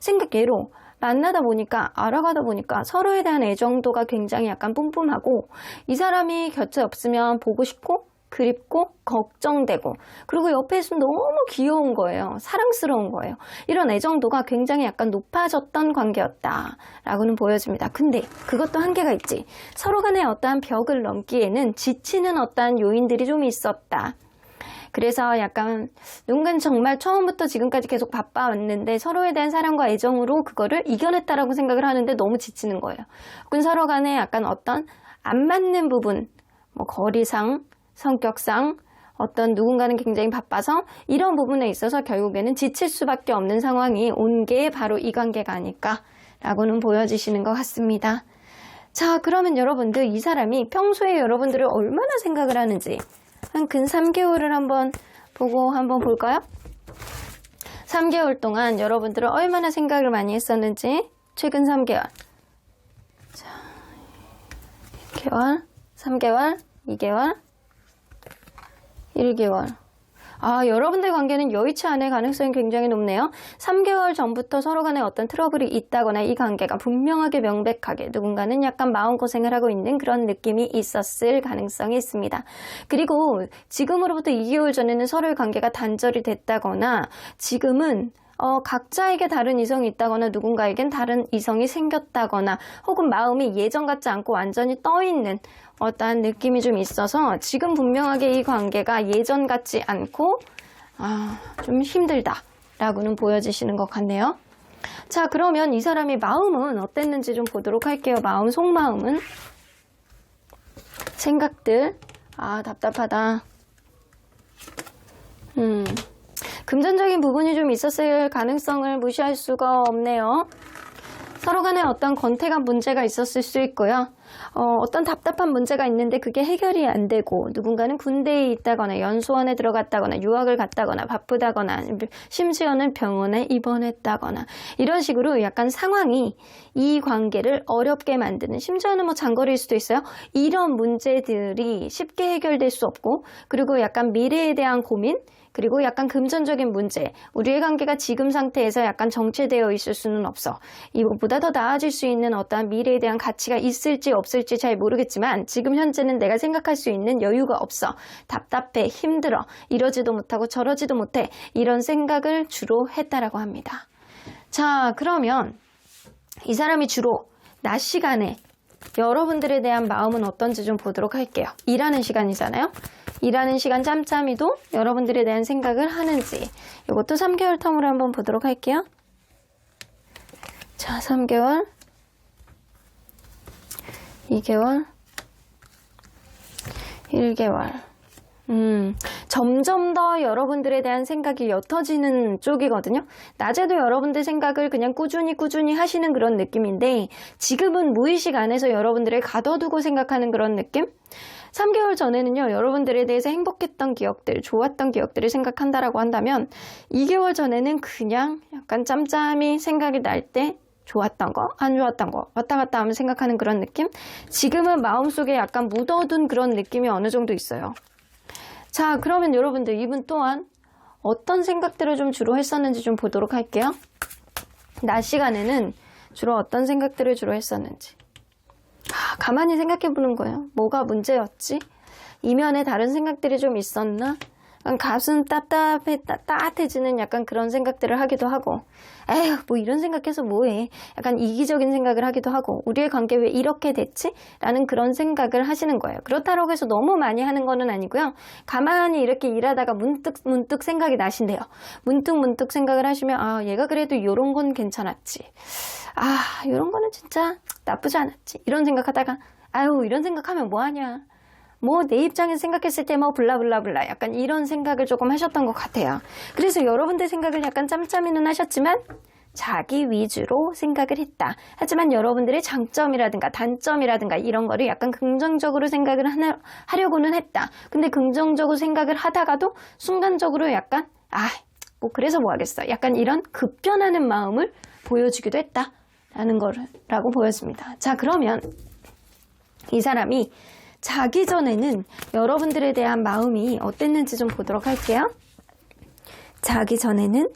생각외로 만나다 보니까, 알아가다 보니까 서로에 대한 애정도가 굉장히 약간 뿜뿜하고, 이 사람이 곁에 없으면 보고 싶고 그립고 걱정되고, 그리고 옆에 있으면 너무 귀여운 거예요. 사랑스러운 거예요. 이런 애정도가 굉장히 약간 높아졌던 관계였다라고는 보여집니다. 근데 그것도 한계가 있지. 서로 간에 어떠한 벽을 넘기에는 지치는 어떠한 요인들이 좀 있었다. 그래서 약간 누군가는 정말 처음부터 지금까지 계속 바빠왔는데 서로에 대한 사랑과 애정으로 그거를 이겨냈다라고 생각을 하는데 너무 지치는 거예요. 혹은 서로 간에 약간 어떤 안 맞는 부분, 뭐 거리상, 성격상, 어떤 누군가는 굉장히 바빠서 이런 부분에 있어서 결국에는 지칠 수밖에 없는 상황이 온 게 바로 이 관계가 아닐까라고는 보여지시는 것 같습니다. 자, 그러면 여러분들 이 사람이 평소에 여러분들을 얼마나 생각을 하는지 한 근 3개월을 한번 보고 한번 볼까요? 3개월 동안 여러분들은 얼마나 생각을 많이 했었는지 최근 3개월. 자, 2개월, 3개월, 2개월, 1개월. 여러분들 관계는 여의치 않을 가능성이 굉장히 높네요. 3개월 전부터 서로 간에 어떤 트러블이 있다거나 이 관계가 분명하게 명백하게 누군가는 약간 마음고생을 하고 있는 그런 느낌이 있었을 가능성이 있습니다. 그리고 지금으로부터 2개월 전에는 서로의 관계가 단절이 됐다거나 지금은 각자에게 다른 이성이 있다거나 누군가에겐 다른 이성이 생겼다거나 혹은 마음이 예전 같지 않고 완전히 떠있는 어떠한 느낌이 좀 있어서 지금 분명하게 이 관계가 예전 같지 않고 좀 힘들다라고는 보여지시는 것 같네요. 자, 그러면 이 사람의 마음은 어땠는지 좀 보도록 할게요. 마음, 속마음은. 생각들. 답답하다. 금전적인 부분이 좀 있었을 가능성을 무시할 수가 없네요. 서로 간에 어떤 권태가 문제가 있었을 수 있고요. 어떤 답답한 문제가 있는데 그게 해결이 안 되고 누군가는 군대에 있다거나 연수원에 들어갔다거나 유학을 갔다거나 바쁘다거나 심지어는 병원에 입원했다거나 이런 식으로 약간 상황이 이 관계를 어렵게 만드는, 심지어는 뭐 장거리일 수도 있어요. 이런 문제들이 쉽게 해결될 수 없고, 그리고 약간 미래에 대한 고민, 그리고 약간 금전적인 문제, 우리의 관계가 지금 상태에서 약간 정체되어 있을 수는 없어. 이거보다 더 나아질 수 있는 어떠한 미래에 대한 가치가 있을지 없을지 잘 모르겠지만 지금 현재는 내가 생각할 수 있는 여유가 없어. 답답해, 힘들어, 이러지도 못하고 저러지도 못해. 이런 생각을 주로 했다라고 합니다. 자, 그러면 이 사람이 주로 낮 시간에 여러분들에 대한 마음은 어떤지 좀 보도록 할게요. 일하는 시간이잖아요. 일하는 시간 짬짬이도 여러분들에 대한 생각을 하는지, 이것도 3개월 텀으로 한번 보도록 할게요. 자, 3개월, 2개월, 1개월. 점점 더 여러분들에 대한 생각이 옅어지는 쪽이거든요. 낮에도 여러분들 생각을 그냥 꾸준히 하시는 그런 느낌인데, 지금은 무의식 안에서 여러분들을 가둬두고 생각하는 그런 느낌? 3개월 전에는요, 여러분들에 대해서 행복했던 기억들, 좋았던 기억들을 생각한다라고 한다면 2개월 전에는 그냥 약간 짬짬이 생각이 날 때 좋았던 거, 안 좋았던 거 왔다 갔다 하면 생각하는 그런 느낌? 지금은 마음속에 약간 묻어둔 그런 느낌이 어느 정도 있어요. 자, 그러면 여러분들 이분 또한 어떤 생각들을 좀 주로 했었는지 좀 보도록 할게요. 낮 시간에는 주로 어떤 생각들을 주로 했었는지. 가만히 생각해 보는 거예요. 뭐가 문제였지? 이면에 다른 생각들이 좀 있었나? 가슴 따뜻해지는 약간 그런 생각들을 하기도 하고, 에휴, 뭐 이런 생각해서 뭐해? 약간 이기적인 생각을 하기도 하고, 우리의 관계 왜 이렇게 됐지? 라는 그런 생각을 하시는 거예요. 그렇다고 해서 너무 많이 하는 거는 아니고요. 가만히 이렇게 일하다가 문득 생각이 나신대요. 문득 생각을 하시면, 얘가 그래도 요런 건 괜찮았지. 요런 거는 진짜 나쁘지 않았지. 이런 생각하다가, 이런 생각하면 뭐하냐. 내 입장에서 생각했을 때 블라블라블라 약간 이런 생각을 조금 하셨던 것 같아요. 그래서 여러분들 생각을 약간 짬짬이는 하셨지만 자기 위주로 생각을 했다. 하지만 여러분들의 장점이라든가 단점이라든가 이런 거를 약간 긍정적으로 생각을 하려고는 했다. 근데 긍정적으로 생각을 하다가도 순간적으로 약간 그래서 뭐 하겠어. 약간 이런 급변하는 마음을 보여주기도 했다라는 거라고 보여집니다. 자, 그러면 이 사람이 자기 전에는 여러분들에 대한 마음이 어땠는지 좀 보도록 할게요. 자기 전에는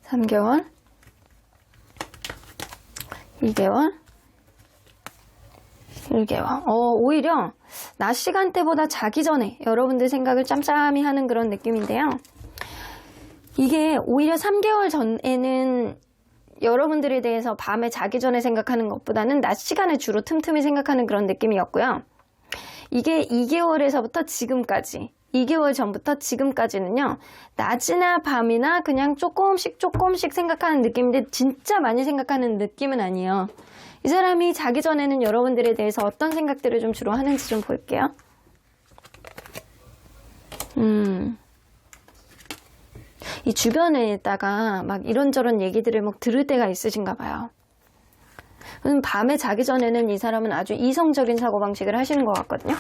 3개월, 2개월, 1개월. 오히려 낮 시간대보다 자기 전에 여러분들 생각을 짬짬이 하는 그런 느낌인데요. 이게 오히려 3개월 전에는 여러분들에 대해서 밤에 자기 전에 생각하는 것보다는 낮 시간에 주로 틈틈이 생각하는 그런 느낌이었고요. 이게 2개월에서부터 지금까지, 2개월 전부터 지금까지는요, 낮이나 밤이나 그냥 조금씩 생각하는 느낌인데 진짜 많이 생각하는 느낌은 아니에요. 이 사람이 자기 전에는 여러분들에 대해서 어떤 생각들을 좀 주로 하는지 좀 볼게요. 이 주변에다가 막 이런저런 얘기들을 들을 때가 있으신가 봐요. 밤에 자기 전에는 이 사람은 아주 이성적인 사고방식을 하시는 것 같거든요.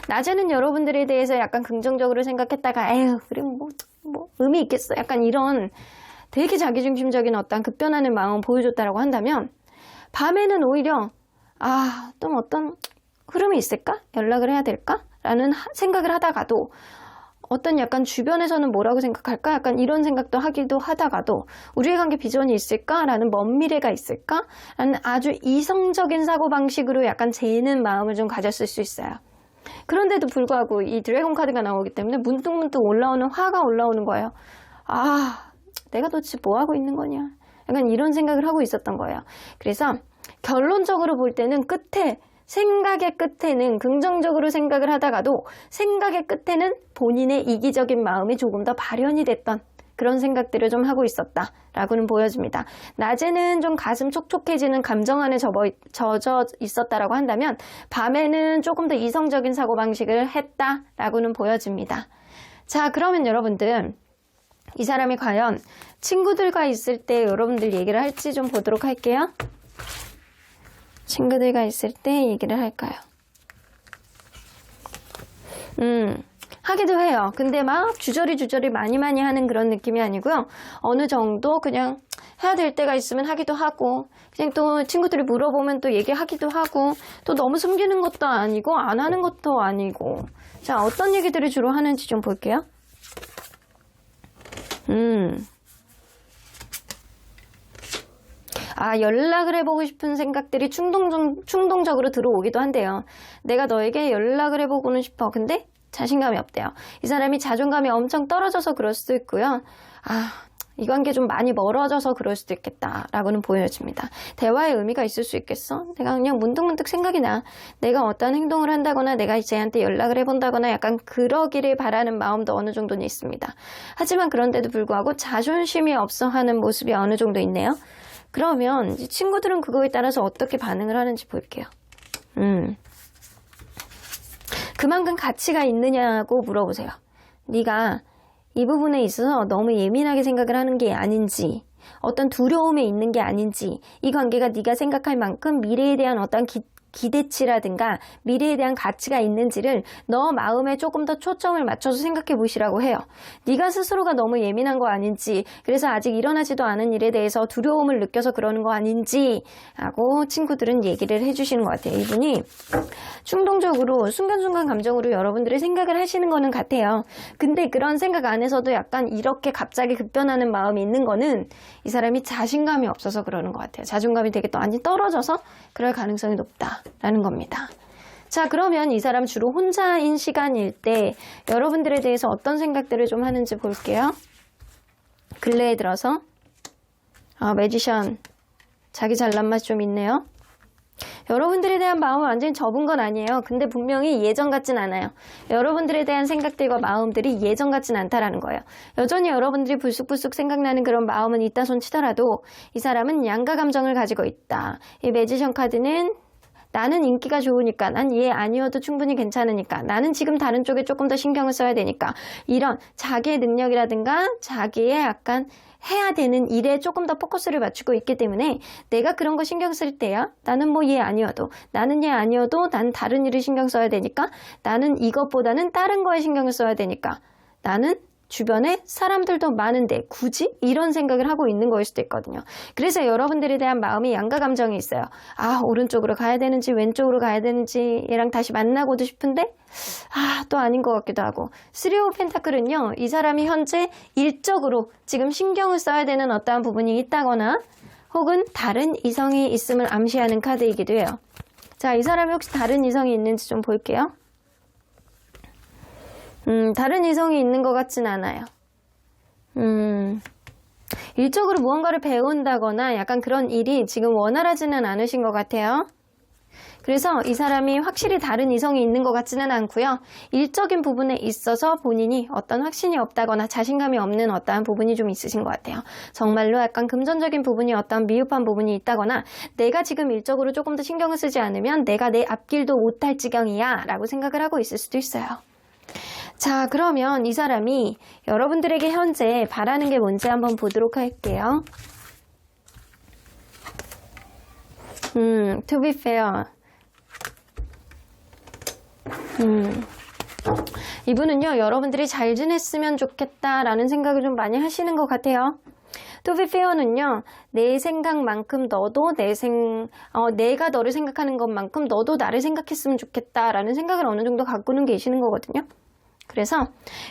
낮에는 여러분들에 대해서 약간 긍정적으로 생각했다가 그래 뭐 의미 있겠어. 약간 이런 되게 자기중심적인 어떤 급변하는 마음을 보여줬다라고 한다면, 밤에는 오히려 또 어떤 흐름이 있을까? 연락을 해야 될까? 라는 생각을 하다가도, 어떤 약간 주변에서는 뭐라고 생각할까? 약간 이런 생각도 하기도 하다가도, 우리의 관계 비전이 있을까? 라는 먼 미래가 있을까? 라는 아주 이성적인 사고방식으로 약간 재는 마음을 좀 가졌을 수 있어요. 그런데도 불구하고 이 드래곤 카드가 나오기 때문에 문득 올라오는 화가 올라오는 거예요. 내가 도대체 뭐 하고 있는 거냐? 약간 이런 생각을 하고 있었던 거예요. 그래서 결론적으로 볼 때는 생각의 끝에는 긍정적으로 생각을 하다가도 생각의 끝에는 본인의 이기적인 마음이 조금 더 발현이 됐던 그런 생각들을 좀 하고 있었다라고는 보여집니다. 낮에는 좀 가슴 촉촉해지는 감정 안에 젖어 있었다라고 한다면 밤에는 조금 더 이성적인 사고방식을 했다라고는 보여집니다. 자, 그러면 여러분들 이 사람이 과연 친구들과 있을 때 여러분들 얘기를 할지 좀 보도록 할게요. 친구들과 있을 때 얘기를 할까요? 하기도 해요. 근데 막 주저리 많이 하는 그런 느낌이 아니고요. 어느 정도 그냥 해야 될 때가 있으면 하기도 하고, 그냥 또 친구들이 물어보면 또 얘기하기도 하고, 또 너무 숨기는 것도 아니고 안 하는 것도 아니고. 자, 어떤 얘기들을 주로 하는지 좀 볼게요. 연락을 해보고 싶은 생각들이 충동적으로 들어오기도 한대요. 내가 너에게 연락을 해보고는 싶어. 근데 자신감이 없대요. 이 사람이 자존감이 엄청 떨어져서 그럴 수도 있고요. 이 관계 좀 많이 멀어져서 그럴 수도 있겠다라고는 보여집니다. 대화의 의미가 있을 수 있겠어? 내가 그냥 문득문득 생각이 나. 내가 어떤 행동을 한다거나 내가 쟤한테 연락을 해본다거나 약간 그러기를 바라는 마음도 어느 정도는 있습니다. 하지만 그런데도 불구하고 자존심이 없어 하는 모습이 어느 정도 있네요. 그러면 친구들은 그거에 따라서 어떻게 반응을 하는지 볼게요. 그만큼 가치가 있느냐고 물어보세요. 네가 이 부분에 있어서 너무 예민하게 생각을 하는 게 아닌지, 어떤 두려움에 있는 게 아닌지, 이 관계가 네가 생각할 만큼 미래에 대한 어떤 기대치라든가 미래에 대한 가치가 있는지를 너 마음에 조금 더 초점을 맞춰서 생각해 보시라고 해요. 네가 스스로가 너무 예민한 거 아닌지, 그래서 아직 일어나지도 않은 일에 대해서 두려움을 느껴서 그러는 거 아닌지 하고 친구들은 얘기를 해주시는 것 같아요. 이분이 충동적으로 순간순간 감정으로 여러분들의 생각을 하시는 거는 같아요. 근데 그런 생각 안에서도 약간 이렇게 갑자기 급변하는 마음이 있는 거는 이 사람이 자신감이 없어서 그러는 것 같아요. 자존감이 되게 또 많이 떨어져서 그럴 가능성이 높다라는 겁니다. 자, 그러면 이 사람 주로 혼자인 시간일 때 여러분들에 대해서 어떤 생각들을 좀 하는지 볼게요. 근래에 들어서 매지션, 자기 잘난 맛이 좀 있네요. 여러분들에 대한 마음은 완전히 접은 건 아니에요. 근데 분명히 예전 같진 않아요. 여러분들에 대한 생각들과 마음들이 예전 같진 않다라는 거예요. 여전히 여러분들이 불쑥불쑥 생각나는 그런 마음은 있다 손 치더라도 이 사람은 양가 감정을 가지고 있다. 이 매지션 카드는 나는 인기가 좋으니까, 난 얘 아니어도 충분히 괜찮으니까, 나는 지금 다른 쪽에 조금 더 신경을 써야 되니까, 이런 자기의 능력이라든가 자기의 약간 해야 되는 일에 조금 더 포커스를 맞추고 있기 때문에 내가 그런 거 신경 쓸 때야 나는 뭐 얘 아니어도, 나는 얘 아니어도 난 다른 일을 신경 써야 되니까, 나는 이것보다는 다른 거에 신경을 써야 되니까, 나는 주변에 사람들도 많은데 굳이 이런 생각을 하고 있는 거일 수도 있거든요. 그래서 여러분들에 대한 마음이 양가 감정이 있어요. 오른쪽으로 가야 되는지 왼쪽으로 가야 되는지, 얘랑 다시 만나고도 싶은데 또 아닌 것 같기도 하고. 3 오브 펜타클은요, 이 사람이 현재 일적으로 지금 신경을 써야 되는 어떠한 부분이 있다거나 혹은 다른 이성이 있음을 암시하는 카드이기도 해요. 자, 이 사람이 혹시 다른 이성이 있는지 좀 볼게요. 다른 이성이 있는 것 같진 않아요. 일적으로 무언가를 배운다거나 약간 그런 일이 지금 원활하지는 않으신 것 같아요. 그래서 이 사람이 확실히 다른 이성이 있는 것 같지는 않고요. 일적인 부분에 있어서 본인이 어떤 확신이 없다거나 자신감이 없는 어떠한 부분이 좀 있으신 것 같아요. 정말로 약간 금전적인 부분이 어떤 미흡한 부분이 있다거나 내가 지금 일적으로 조금 더 신경을 쓰지 않으면 내가 내 앞길도 못할 지경이야 라고 생각을 하고 있을 수도 있어요. 자, 그러면 이 사람이 여러분들에게 현재 바라는 게 뭔지 한번 보도록 할게요. To be fair. 이분은요, 여러분들이 잘 지냈으면 좋겠다라는 생각을 좀 많이 하시는 것 같아요. To be fair는요, 내 생각만큼 너도 내가 너를 생각하는 것만큼 너도 나를 생각했으면 좋겠다라는 생각을 어느 정도 갖고는 계시는 거거든요. 그래서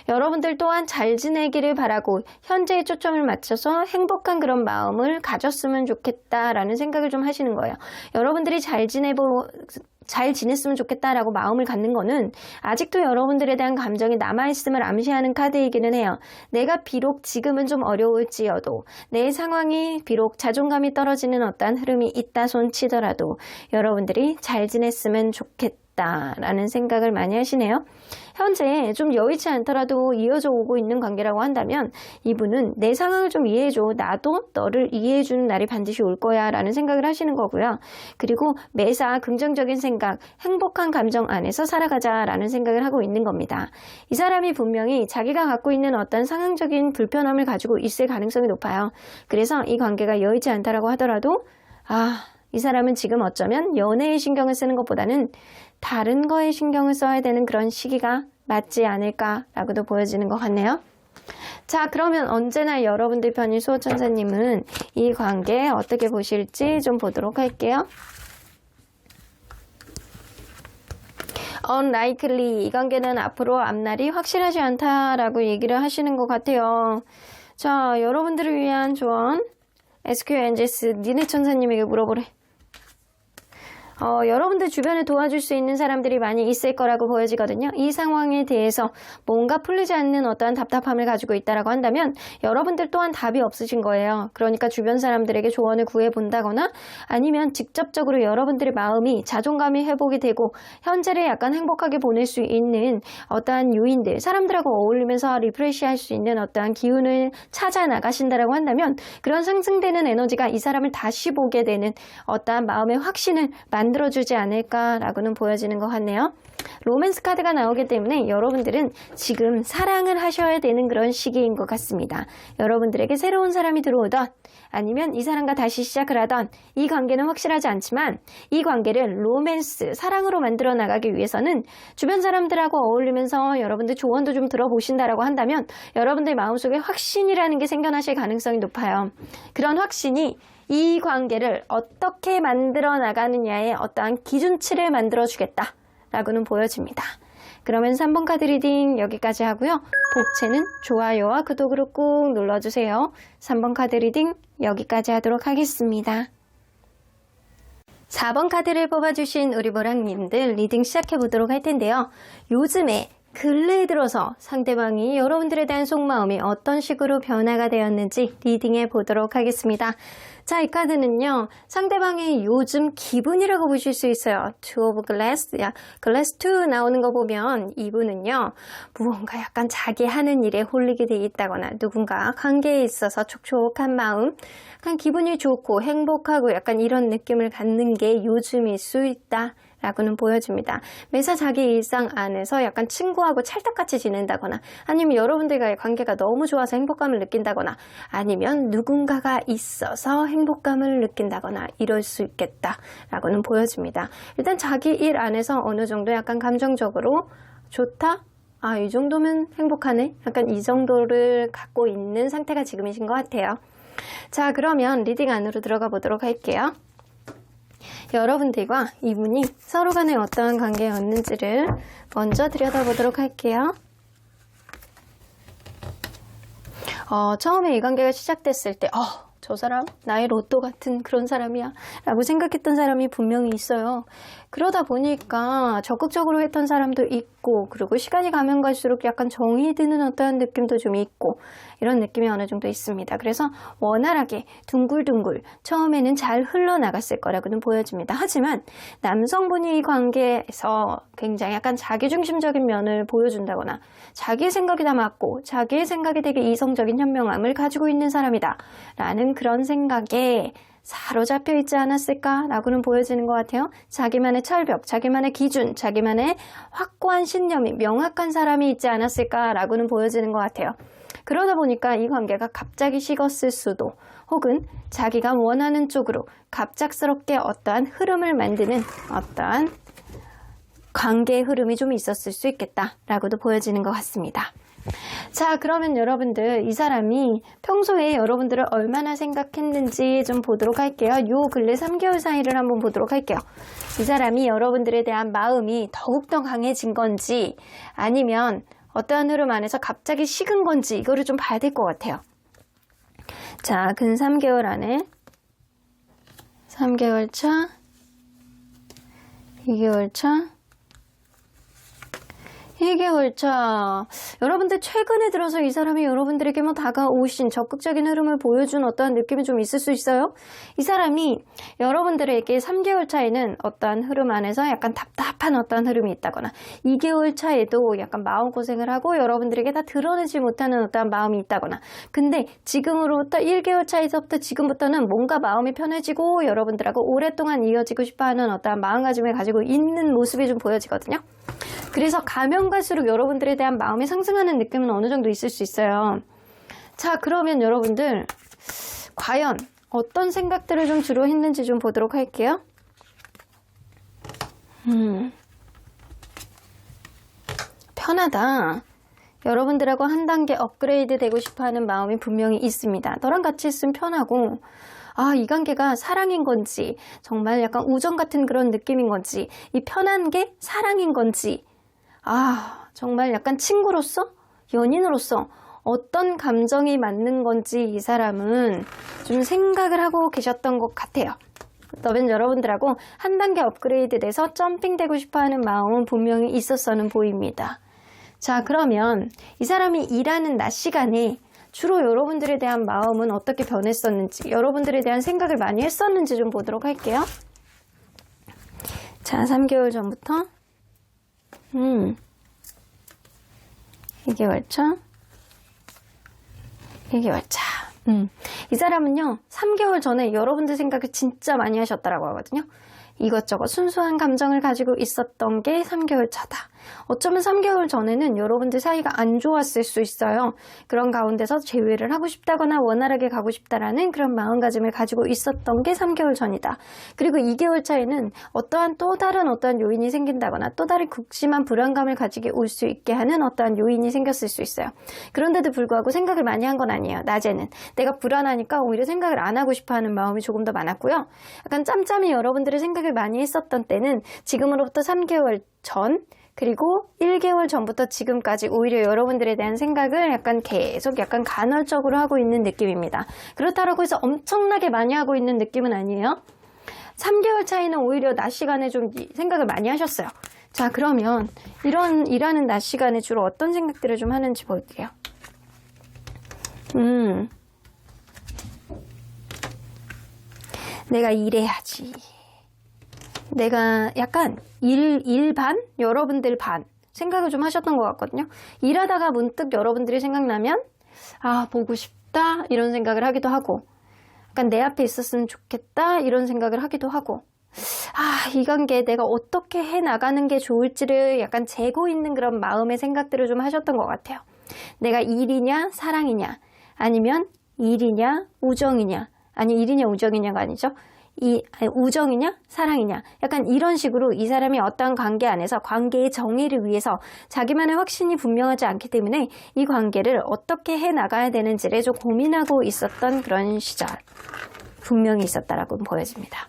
여러분들 또한 잘 지내기를 바라고 현재에 초점을 맞춰서 행복한 그런 마음을 가졌으면 좋겠다라는 생각을 좀 하시는 거예요. 여러분들이 잘 지냈으면 좋겠다라고 마음을 갖는 거는 아직도 여러분들에 대한 감정이 남아있음을 암시하는 카드이기는 해요. 내가 비록 지금은 좀 어려울지어도, 내 상황이 비록 자존감이 떨어지는 어떠한 흐름이 있다 손 치더라도 여러분들이 잘 지냈으면 좋겠다 있겠다라는 생각을 많이 하시네요. 현재 좀 여의치 않더라도 이어져 오고 있는 관계라고 한다면 이분은 내 상황을 좀 이해해줘. 나도 너를 이해해주는 날이 반드시 올 거야 라는 생각을 하시는 거고요. 그리고 매사 긍정적인 생각, 행복한 감정 안에서 살아가자라는 생각을 하고 있는 겁니다. 이 사람이 분명히 자기가 갖고 있는 어떤 상황적인 불편함을 가지고 있을 가능성이 높아요. 그래서 이 관계가 여의치 않다라고 하더라도 이 사람은 지금 어쩌면 연애에 신경을 쓰는 것보다는 다른 거에 신경을 써야 되는 그런 시기가 맞지 않을까라고도 보여지는 것 같네요. 자, 그러면 언제나 여러분들 편인 수호천사님은 이 관계 어떻게 보실지 좀 보도록 할게요. Unlikely, 이 관계는 앞으로 앞날이 확실하지 않다라고 얘기를 하시는 것 같아요. 자, 여러분들을 위한 조언, SQ 엔젤스 니네 천사님에게 물어보래. 여러분들 주변에 도와줄 수 있는 사람들이 많이 있을 거라고 보여지거든요. 이 상황에 대해서 뭔가 풀리지 않는 어떠한 답답함을 가지고 있다라고 한다면 여러분들 또한 답이 없으신 거예요. 그러니까 주변 사람들에게 조언을 구해본다거나 아니면 직접적으로 여러분들의 마음이 자존감이 회복이 되고 현재를 약간 행복하게 보낼 수 있는 어떠한 요인들, 사람들하고 어울리면서 리프레시할 수 있는 어떠한 기운을 찾아 나가신다라고 한다면 그런 상승되는 에너지가 이 사람을 다시 보게 되는 어떠한 마음의 확신을 만들어주지 않을까라고는 보여지는 것 같네요. 로맨스 카드가 나오기 때문에 여러분들은 지금 사랑을 하셔야 되는 그런 시기인 것 같습니다. 여러분들에게 새로운 사람이 들어오던 아니면 이 사람과 다시 시작을 하던 이 관계는 확실하지 않지만 이 관계를 로맨스, 사랑으로 만들어 나가기 위해서는 주변 사람들하고 어울리면서 여러분들 조언도 좀 들어보신다라고 한다면 여러분들 마음속에 확신이라는 게 생겨나실 가능성이 높아요. 그런 확신이 이 관계를 어떻게 만들어 나가느냐의 어떠한 기준치를 만들어 주겠다 라고는 보여집니다. 그러면 3번 카드 리딩 여기까지 하고요. 복채는 좋아요와 구독으로 꾹 눌러주세요. 3번 카드 리딩 여기까지 하도록 하겠습니다. 4번 카드를 뽑아주신 우리 보랑님들 리딩 시작해 보도록 할 텐데요. 요즘에 근래에 들어서 상대방이 여러분들에 대한 속마음이 어떤 식으로 변화가 되었는지 리딩해 보도록 하겠습니다. 자, 이 카드는요, 상대방의 요즘 기분이라고 보실 수 있어요. Two of Glass, Glass 2 나오는 거 보면 이분은요, 무언가 약간 자기 하는 일에 홀리게 돼 있다거나 누군가 관계에 있어서 촉촉한 마음, 약간 기분이 좋고 행복하고 약간 이런 느낌을 갖는 게 요즘일 수 있다. 라고는 보여줍니다. 매사 자기 일상 안에서 약간 친구하고 찰떡같이 지낸다거나 아니면 여러분들과의 관계가 너무 좋아서 행복감을 느낀다거나 아니면 누군가가 있어서 행복감을 느낀다거나 이럴 수 있겠다 라고는 보여줍니다. 일단 자기 일 안에서 어느 정도 약간 감정적으로 좋다? 이 정도면 행복하네? 약간 이 정도를 갖고 있는 상태가 지금이신 것 같아요. 자, 그러면 리딩 안으로 들어가 보도록 할게요. 여러분들과 이분이 서로 간에 어떠한 관계였는지를 먼저 들여다보도록 할게요. 처음에 이 관계가 시작됐을 때 저 사람 나의 로또 같은 그런 사람이야 라고 생각했던 사람이 분명히 있어요. 그러다 보니까 적극적으로 했던 사람도 있고 그리고 시간이 가면 갈수록 약간 정이 드는 어떠한 느낌도 좀 있고 이런 느낌이 어느 정도 있습니다. 그래서 원활하게 둥글둥글 처음에는 잘 흘러나갔을 거라고는 보여집니다. 하지만 남성분이 이 관계에서 굉장히 약간 자기중심적인 면을 보여준다거나 자기의 생각이 다 맞고 자기의 생각이 되게 이성적인 현명함을 가지고 있는 사람이다 라는 그런 생각에 사로잡혀 있지 않았을까라고는 보여지는 것 같아요. 자기만의 철벽, 자기만의 기준, 자기만의 확고한 신념이 명확한 사람이 있지 않았을까라고는 보여지는 것 같아요. 그러다 보니까 이 관계가 갑자기 식었을 수도 혹은 자기가 원하는 쪽으로 갑작스럽게 어떠한 흐름을 만드는 어떠한 관계의 흐름이 좀 있었을 수 있겠다라고도 보여지는 것 같습니다. 자, 그러면 여러분들 이 사람이 평소에 여러분들을 얼마나 생각했는지 좀 보도록 할게요. 요 근래 3개월 사이를 한번 보도록 할게요. 이 사람이 여러분들에 대한 마음이 더욱더 강해진 건지 아니면 어떠한 흐름 안에서 갑자기 식은 건지 이거를 좀 봐야 될 것 같아요. 자, 근 3개월 안에 3개월 차, 2개월 차, 1개월차. 여러분들 최근에 들어서 이 사람이 여러분들에게 뭐 다가오신 적극적인 흐름을 보여준 어떠한 느낌이 좀 있을 수 있어요. 이 사람이 여러분들에게 3개월 차에는 어떠한 흐름 안에서 약간 답답한 어떠한 흐름이 있다거나 2개월 차에도 약간 마음고생을 하고 여러분들에게 다 드러내지 못하는 어떠한 마음이 있다거나 근데 지금으로부터 1개월 차에서부터 지금부터는 뭔가 마음이 편해지고 여러분들하고 오랫동안 이어지고 싶어하는 어떠한 마음가짐을 가지고 있는 모습이 좀 보여지거든요. 그래서 가면 갈수록 여러분들에 대한 마음이 상승하는 느낌은 어느 정도 있을 수 있어요. 자, 그러면 여러분들 과연 어떤 생각들을 좀 주로 했는지 좀 보도록 할게요. 편하다. 여러분들하고 한 단계 업그레이드 되고 싶어하는 마음이 분명히 있습니다. 너랑 같이 있으면 편하고 이 관계가 사랑인 건지 정말 약간 우정 같은 그런 느낌인 건지 이 편한 게 사랑인 건지 정말 약간 친구로서 연인으로서 어떤 감정이 맞는 건지 이 사람은 좀 생각을 하고 계셨던 것 같아요. 그러면 여러분들하고 한 단계 업그레이드 돼서 점핑되고 싶어하는 마음은 분명히 있었어는 보입니다. 자, 그러면 이 사람이 일하는 낮 시간에 주로 여러분들에 대한 마음은 어떻게 변했었는지, 여러분들에 대한 생각을 많이 했었는지 좀 보도록 할게요. 자, 3개월 전부터 2개월차 1개월차 이 사람은요 3개월 전에 여러분들 생각을 진짜 많이 하셨다라고 하거든요. 이것저것 순수한 감정을 가지고 있었던 게 3개월 차다. 어쩌면 3개월 전에는 여러분들 사이가 안 좋았을 수 있어요. 그런 가운데서 재회를 하고 싶다거나 원활하게 가고 싶다라는 그런 마음가짐을 가지고 있었던 게 3개월 전이다. 그리고 2개월 차에는 어떠한 또 다른 어떠한 요인이 생긴다거나 또 다른 극심한 불안감을 가지게 올 수 있게 하는 어떠한 요인이 생겼을 수 있어요. 그런데도 불구하고 생각을 많이 한 건 아니에요. 낮에는. 내가 불안하니까 오히려 생각을 안 하고 싶어하는 마음이 조금 더 많았고요. 약간 짬짬이 여러분들의 생각을 많이 했었던 때는 지금으로부터 3개월 전 그리고 1개월 전부터 지금까지 오히려 여러분들에 대한 생각을 약간 계속 약간 간헐적으로 하고 있는 느낌입니다. 그렇다고 해서 엄청나게 많이 하고 있는 느낌은 아니에요. 3개월 차이는 오히려 낮 시간에 좀 생각을 많이 하셨어요. 자, 그러면 이런 일하는 낮 시간에 주로 어떤 생각들을 좀 하는지 볼게요. 내가 일해야지. 내가 약간 일 반? 여러분들 반 생각을 좀 하셨던 것 같거든요. 일하다가 문득 여러분들이 생각나면 보고 싶다 이런 생각을 하기도 하고 약간 내 앞에 있었으면 좋겠다 이런 생각을 하기도 하고 이 관계 내가 어떻게 해나가는 게 좋을지를 약간 재고 있는 그런 마음의 생각들을 좀 하셨던 것 같아요. 내가 일이냐 사랑이냐 아니면 일이냐 우정이냐 아니 일이냐 우정이냐가 아니죠. 우정이냐 사랑이냐 약간 이런 식으로 이 사람이 어떠한 관계 안에서 관계의 정의를 위해서 자기만의 확신이 분명하지 않기 때문에 이 관계를 어떻게 해나가야 되는지를 좀 고민하고 있었던 그런 시절 분명히 있었다라고 보여집니다.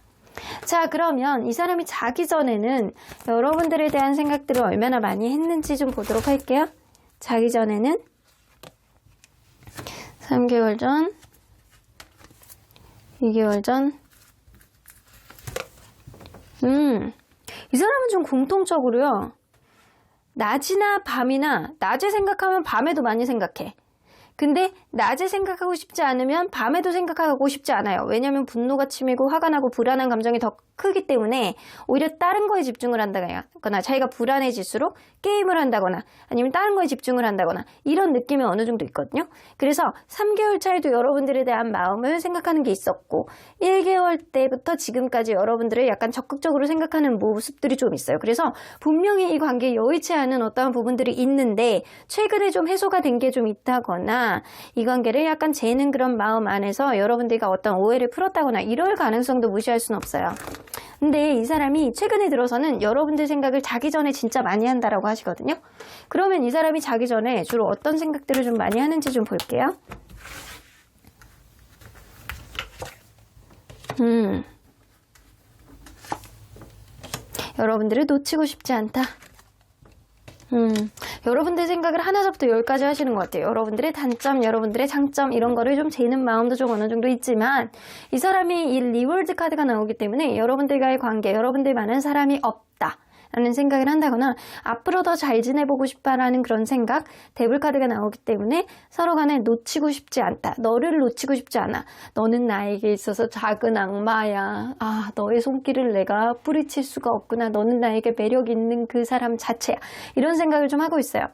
자, 그러면 이 사람이 자기 전에는 여러분들에 대한 생각들을 얼마나 많이 했는지 좀 보도록 할게요. 자기 전에는 3개월 전 2개월 전 이 사람은 좀 공통적으로요. 낮이나 밤이나 낮에 생각하면 밤에도 많이 생각해. 근데 낮에 생각하고 싶지 않으면 밤에도 생각하고 싶지 않아요. 왜냐하면 분노가 치밀고 화가 나고 불안한 감정이 더 크기 때문에 오히려 다른 거에 집중을 한다거나 자기가 불안해질수록 게임을 한다거나 아니면 다른 거에 집중을 한다거나 이런 느낌이 어느 정도 있거든요. 그래서 3개월 차에도 여러분들에 대한 마음을 생각하는 게 있었고 1개월 때부터 지금까지 여러분들을 약간 적극적으로 생각하는 모습들이 좀 있어요. 그래서 분명히 이 관계에 여의치 않은 어떠한 부분들이 있는데 최근에 좀 해소가 된 게 좀 있다거나 이 관계를 약간 재는 그런 마음 안에서 여러분들과 어떤 오해를 풀었다거나 이럴 가능성도 무시할 수는 없어요. 근데 이 사람이 최근에 들어서는 여러분들 생각을 자기 전에 진짜 많이 한다라고 하시거든요. 그러면 이 사람이 자기 전에 주로 어떤 생각들을 좀 많이 하는지 좀 볼게요. 여러분들을 놓치고 싶지 않다. 여러분들 생각을 하나부터 10까지 하시는 것 같아요. 여러분들의 단점, 여러분들의 장점 이런 거를 좀 재는 마음도 좀 어느 정도 있지만 이 사람이 이 리월드 카드가 나오기 때문에 여러분들과의 관계, 여러분들만한 사람이 없다 라는 생각을 한다거나 앞으로 더 잘 지내보고 싶다라는 그런 생각, 데블 카드가 나오기 때문에 서로 간에 놓치고 싶지 않다. 너를 놓치고 싶지 않아. 너는 나에게 있어서 작은 악마야. 아, 너의 손길을 내가 뿌리칠 수가 없구나. 너는 나에게 매력 있는 그 사람 자체야. 이런 생각을 좀 하고 있어요.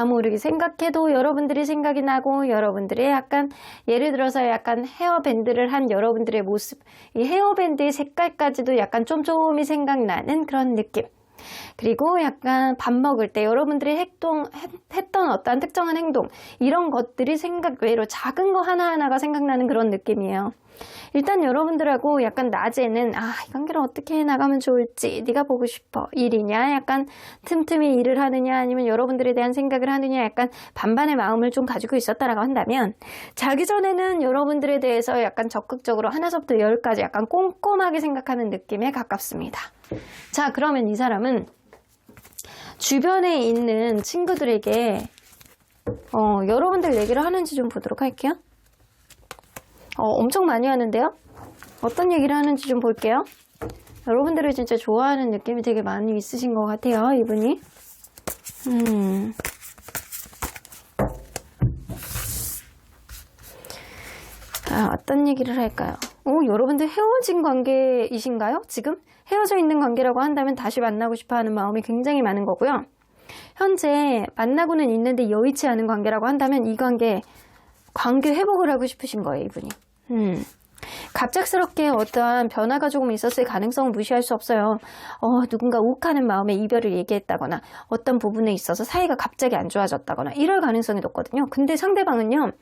모르게 생각해도 여러분들이 생각이 나고 여러분들의 약간 예를 들어서 약간 헤어밴드를 한 여러분들의 모습, 이 헤어밴드의 색깔까지도 약간 쫌쫌이 생각나는 그런 느낌. 그리고 약간 밥 먹을 때 여러분들이 했던 어떠한 특정한 행동, 이런 것들이 생각 외로 작은 거 하나하나가 생각나는 그런 느낌이에요. 일단 여러분들하고 약간 낮에는 이 관계를 어떻게 해나가면 좋을지 네가 보고 싶어. 일이냐, 약간 틈틈이 일을 하느냐, 아니면 여러분들에 대한 생각을 하느냐, 약간 반반의 마음을 좀 가지고 있었다라고 한다면, 자기 전에는 여러분들에 대해서 약간 적극적으로 하나서부터 10까지 약간 꼼꼼하게 생각하는 느낌에 가깝습니다. 자, 그러면 이 사람은 주변에 있는 친구들에게 여러분들 얘기를 하는지 좀 보도록 할게요. 엄청 많이 하는데요? 어떤 얘기를 하는지 좀 볼게요. 여러분들을 진짜 좋아하는 느낌이 되게 많이 있으신 것 같아요, 이분이. 어떤 얘기를 할까요? 여러분들 헤어진 관계이신가요? 지금? 헤어져 있는 관계라고 한다면 다시 만나고 싶어 하는 마음이 굉장히 많은 거고요. 현재 만나고는 있는데 여의치 않은 관계라고 한다면 이 관계 회복을 하고 싶으신 거예요, 이분이. 갑작스럽게 어떠한 변화가 조금 있었을 가능성은 무시할 수 없어요. 누군가 욱하는 마음에 이별을 얘기했다거나 어떤 부분에 있어서 사이가 갑자기 안 좋아졌다거나 이럴 가능성이 높거든요. 근데 상대방은요,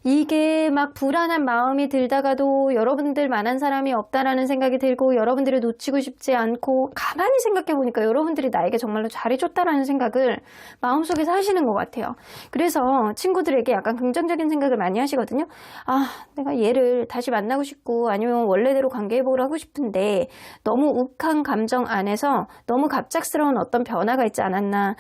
이게 막 불안한 마음이 들다가도 여러분들 만한 사람이 없다라는 생각이 들고 여러분들을 놓치고 싶지 않고 가만히 생각해보니까 여러분들이 나에게 정말로 잘해줬다라는 생각을 마음속에서 하시는 것 같아요. 그래서 친구들에게 약간 긍정적인 생각을 많이 하시거든요. 내가 얘를 다시 만나고 싶고 아니면 원래대로 관계회복을 하고 싶은데 너무 욱한 감정 안에서 너무 갑작스러운 어떤 변화가 있지 않았나.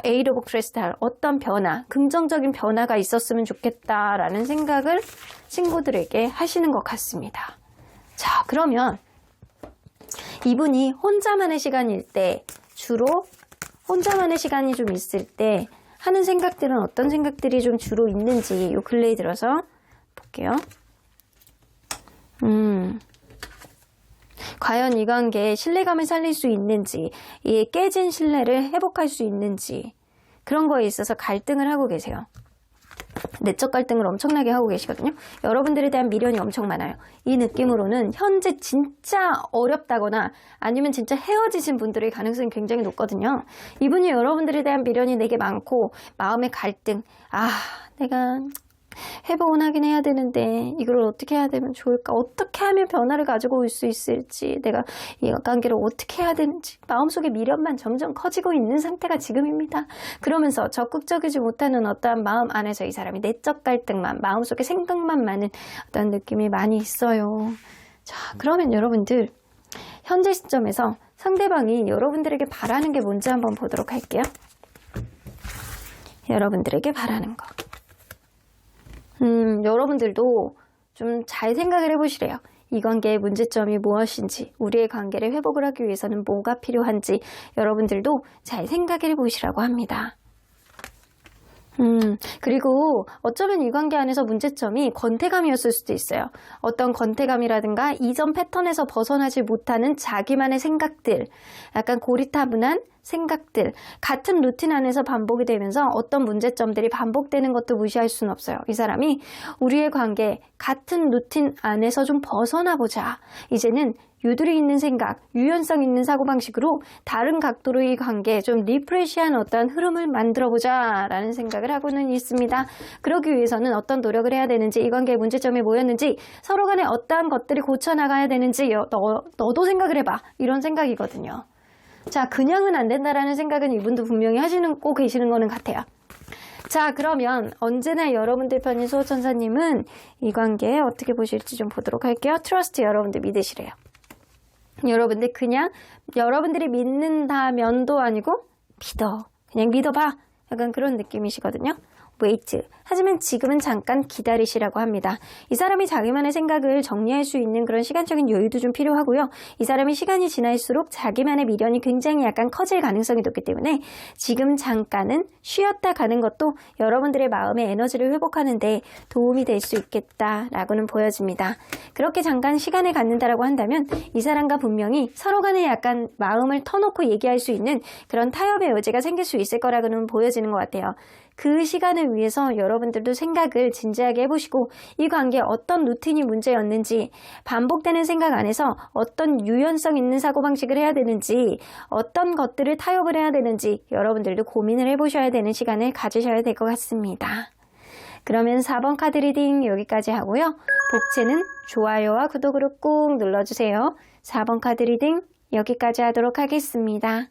에이드 오브 크리스탈, 어떤 변화, 긍정적인 변화가 있었으면 좋겠다 라는 생각을 친구들에게 하시는 것 같습니다. 자, 그러면 이분이 혼자만의 시간일 때, 주로 혼자만의 시간이 좀 있을 때 하는 생각들은 어떤 생각들이 좀 주로 있는지 요 근래에 들어서 볼게요. 과연 이 관계에 신뢰감을 살릴 수 있는지, 이 깨진 신뢰를 회복할 수 있는지, 그런 거에 있어서 갈등을 하고 계세요. 내적 갈등을 엄청나게 하고 계시거든요. 여러분들에 대한 미련이 엄청 많아요. 이 느낌으로는 현재 진짜 어렵다거나 아니면 진짜 헤어지신 분들의 가능성이 굉장히 높거든요. 이분이 여러분들에 대한 미련이 되게 많고 마음의 갈등, 내가 회복은 하긴 해야 되는데 이걸 어떻게 해야 되면 좋을까? 어떻게 하면 변화를 가지고 올 수 있을지, 내가 이 관계를 어떻게 해야 되는지 마음속에 미련만 점점 커지고 있는 상태가 지금입니다. 그러면서 적극적이지 못하는 어떠한 마음 안에서 이 사람이 내적 갈등만, 마음속에 생각만 많은 어떤 느낌이 많이 있어요. 자, 그러면 여러분들 현재 시점에서 상대방이 여러분들에게 바라는 게 뭔지 한번 보도록 할게요. 여러분들에게 바라는 거. 여러분들도 좀 잘 생각을 해보시래요. 이 관계의 문제점이 무엇인지, 우리의 관계를 회복을 하기 위해서는 뭐가 필요한지 여러분들도 잘 생각을 해보시라고 합니다. 그리고 어쩌면 이 관계 안에서 문제점이 권태감이었을 수도 있어요. 어떤 권태감이라든가 이전 패턴에서 벗어나지 못하는 자기만의 생각들, 약간 고리타분한 생각들, 같은 루틴 안에서 반복이 되면서 어떤 문제점들이 반복되는 것도 무시할 수는 없어요. 이 사람이 우리의 관계, 같은 루틴 안에서 좀 벗어나보자. 이제는 유두리 있는 생각, 유연성 있는 사고방식으로 다른 각도로 이 관계에 좀 리프레시한 어떤 흐름을 만들어보자 라는 생각을 하고는 있습니다. 그러기 위해서는 어떤 노력을 해야 되는지, 이 관계의 문제점이 뭐였는지, 서로 간에 어떠한 것들이 고쳐나가야 되는지 너도 생각을 해봐. 이런 생각이거든요. 자, 그냥은 안 된다라는 생각은 이분도 분명히 하시고 계시는 거는 같아요. 자, 그러면 언제나 여러분들 편인 수호천사님은 이 관계에 어떻게 보실지 좀 보도록 할게요. 트러스트, 여러분들 믿으시래요. 여러분들 그냥 여러분들이 믿는다면도 아니고 그냥 믿어봐. 약간 그런 느낌이시거든요. wait. 하지만 지금은 잠깐 기다리시라고 합니다. 이 사람이 자기만의 생각을 정리할 수 있는 그런 시간적인 여유도 좀 필요하고요. 이 사람이 시간이 지날수록 자기만의 미련이 굉장히 약간 커질 가능성이 높기 때문에 지금 잠깐은 쉬었다 가는 것도 여러분들의 마음의 에너지를 회복하는 데 도움이 될 수 있겠다라고는 보여집니다. 그렇게 잠깐 시간을 갖는다라고 한다면 이 사람과 분명히 서로 간에 약간 마음을 터놓고 얘기할 수 있는 그런 타협의 여지가 생길 수 있을 거라고는 보여지는 것 같아요. 그 시간을 위해서 여러분들도 생각을 진지하게 해보시고 이 관계에 어떤 루틴이 문제였는지, 반복되는 생각 안에서 어떤 유연성 있는 사고방식을 해야 되는지, 어떤 것들을 타협을 해야 되는지 여러분들도 고민을 해보셔야 되는 시간을 가지셔야 될 것 같습니다. 그러면 4번 카드 리딩 여기까지 하고요. 복채는 좋아요와 구독으로 꾹 눌러주세요. 4번 카드 리딩 여기까지 하도록 하겠습니다.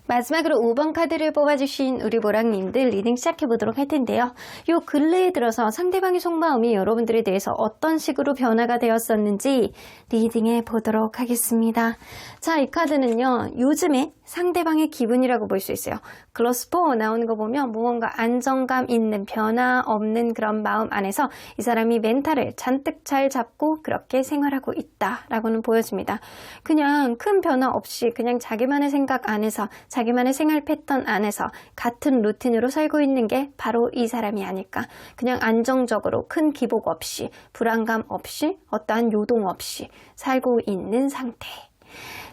마지막으로 5번 카드를 뽑아주신 우리 보랑님들 리딩 시작해보도록 할 텐데요. 요 근래에 들어서 상대방의 속마음이 여러분들에 대해서 어떤 식으로 변화가 되었었는지 리딩해 보도록 하겠습니다. 자, 이 카드는요. 요즘에 상대방의 기분이라고 볼 수 있어요. 글로스 4 나오는 거 보면 무언가 안정감 있는 변화 없는 그런 마음 안에서 이 사람이 멘탈을 잔뜩 잘 잡고 그렇게 생활하고 있다라고는 보여집니다. 그냥 큰 변화 없이 그냥 자기만의 생각 안에서 자기만의 생활 패턴 안에서 같은 루틴으로 살고 있는 게 바로 이 사람이 아닐까. 그냥 안정적으로 큰 기복 없이 불안감 없이 어떠한 요동 없이 살고 있는 상태.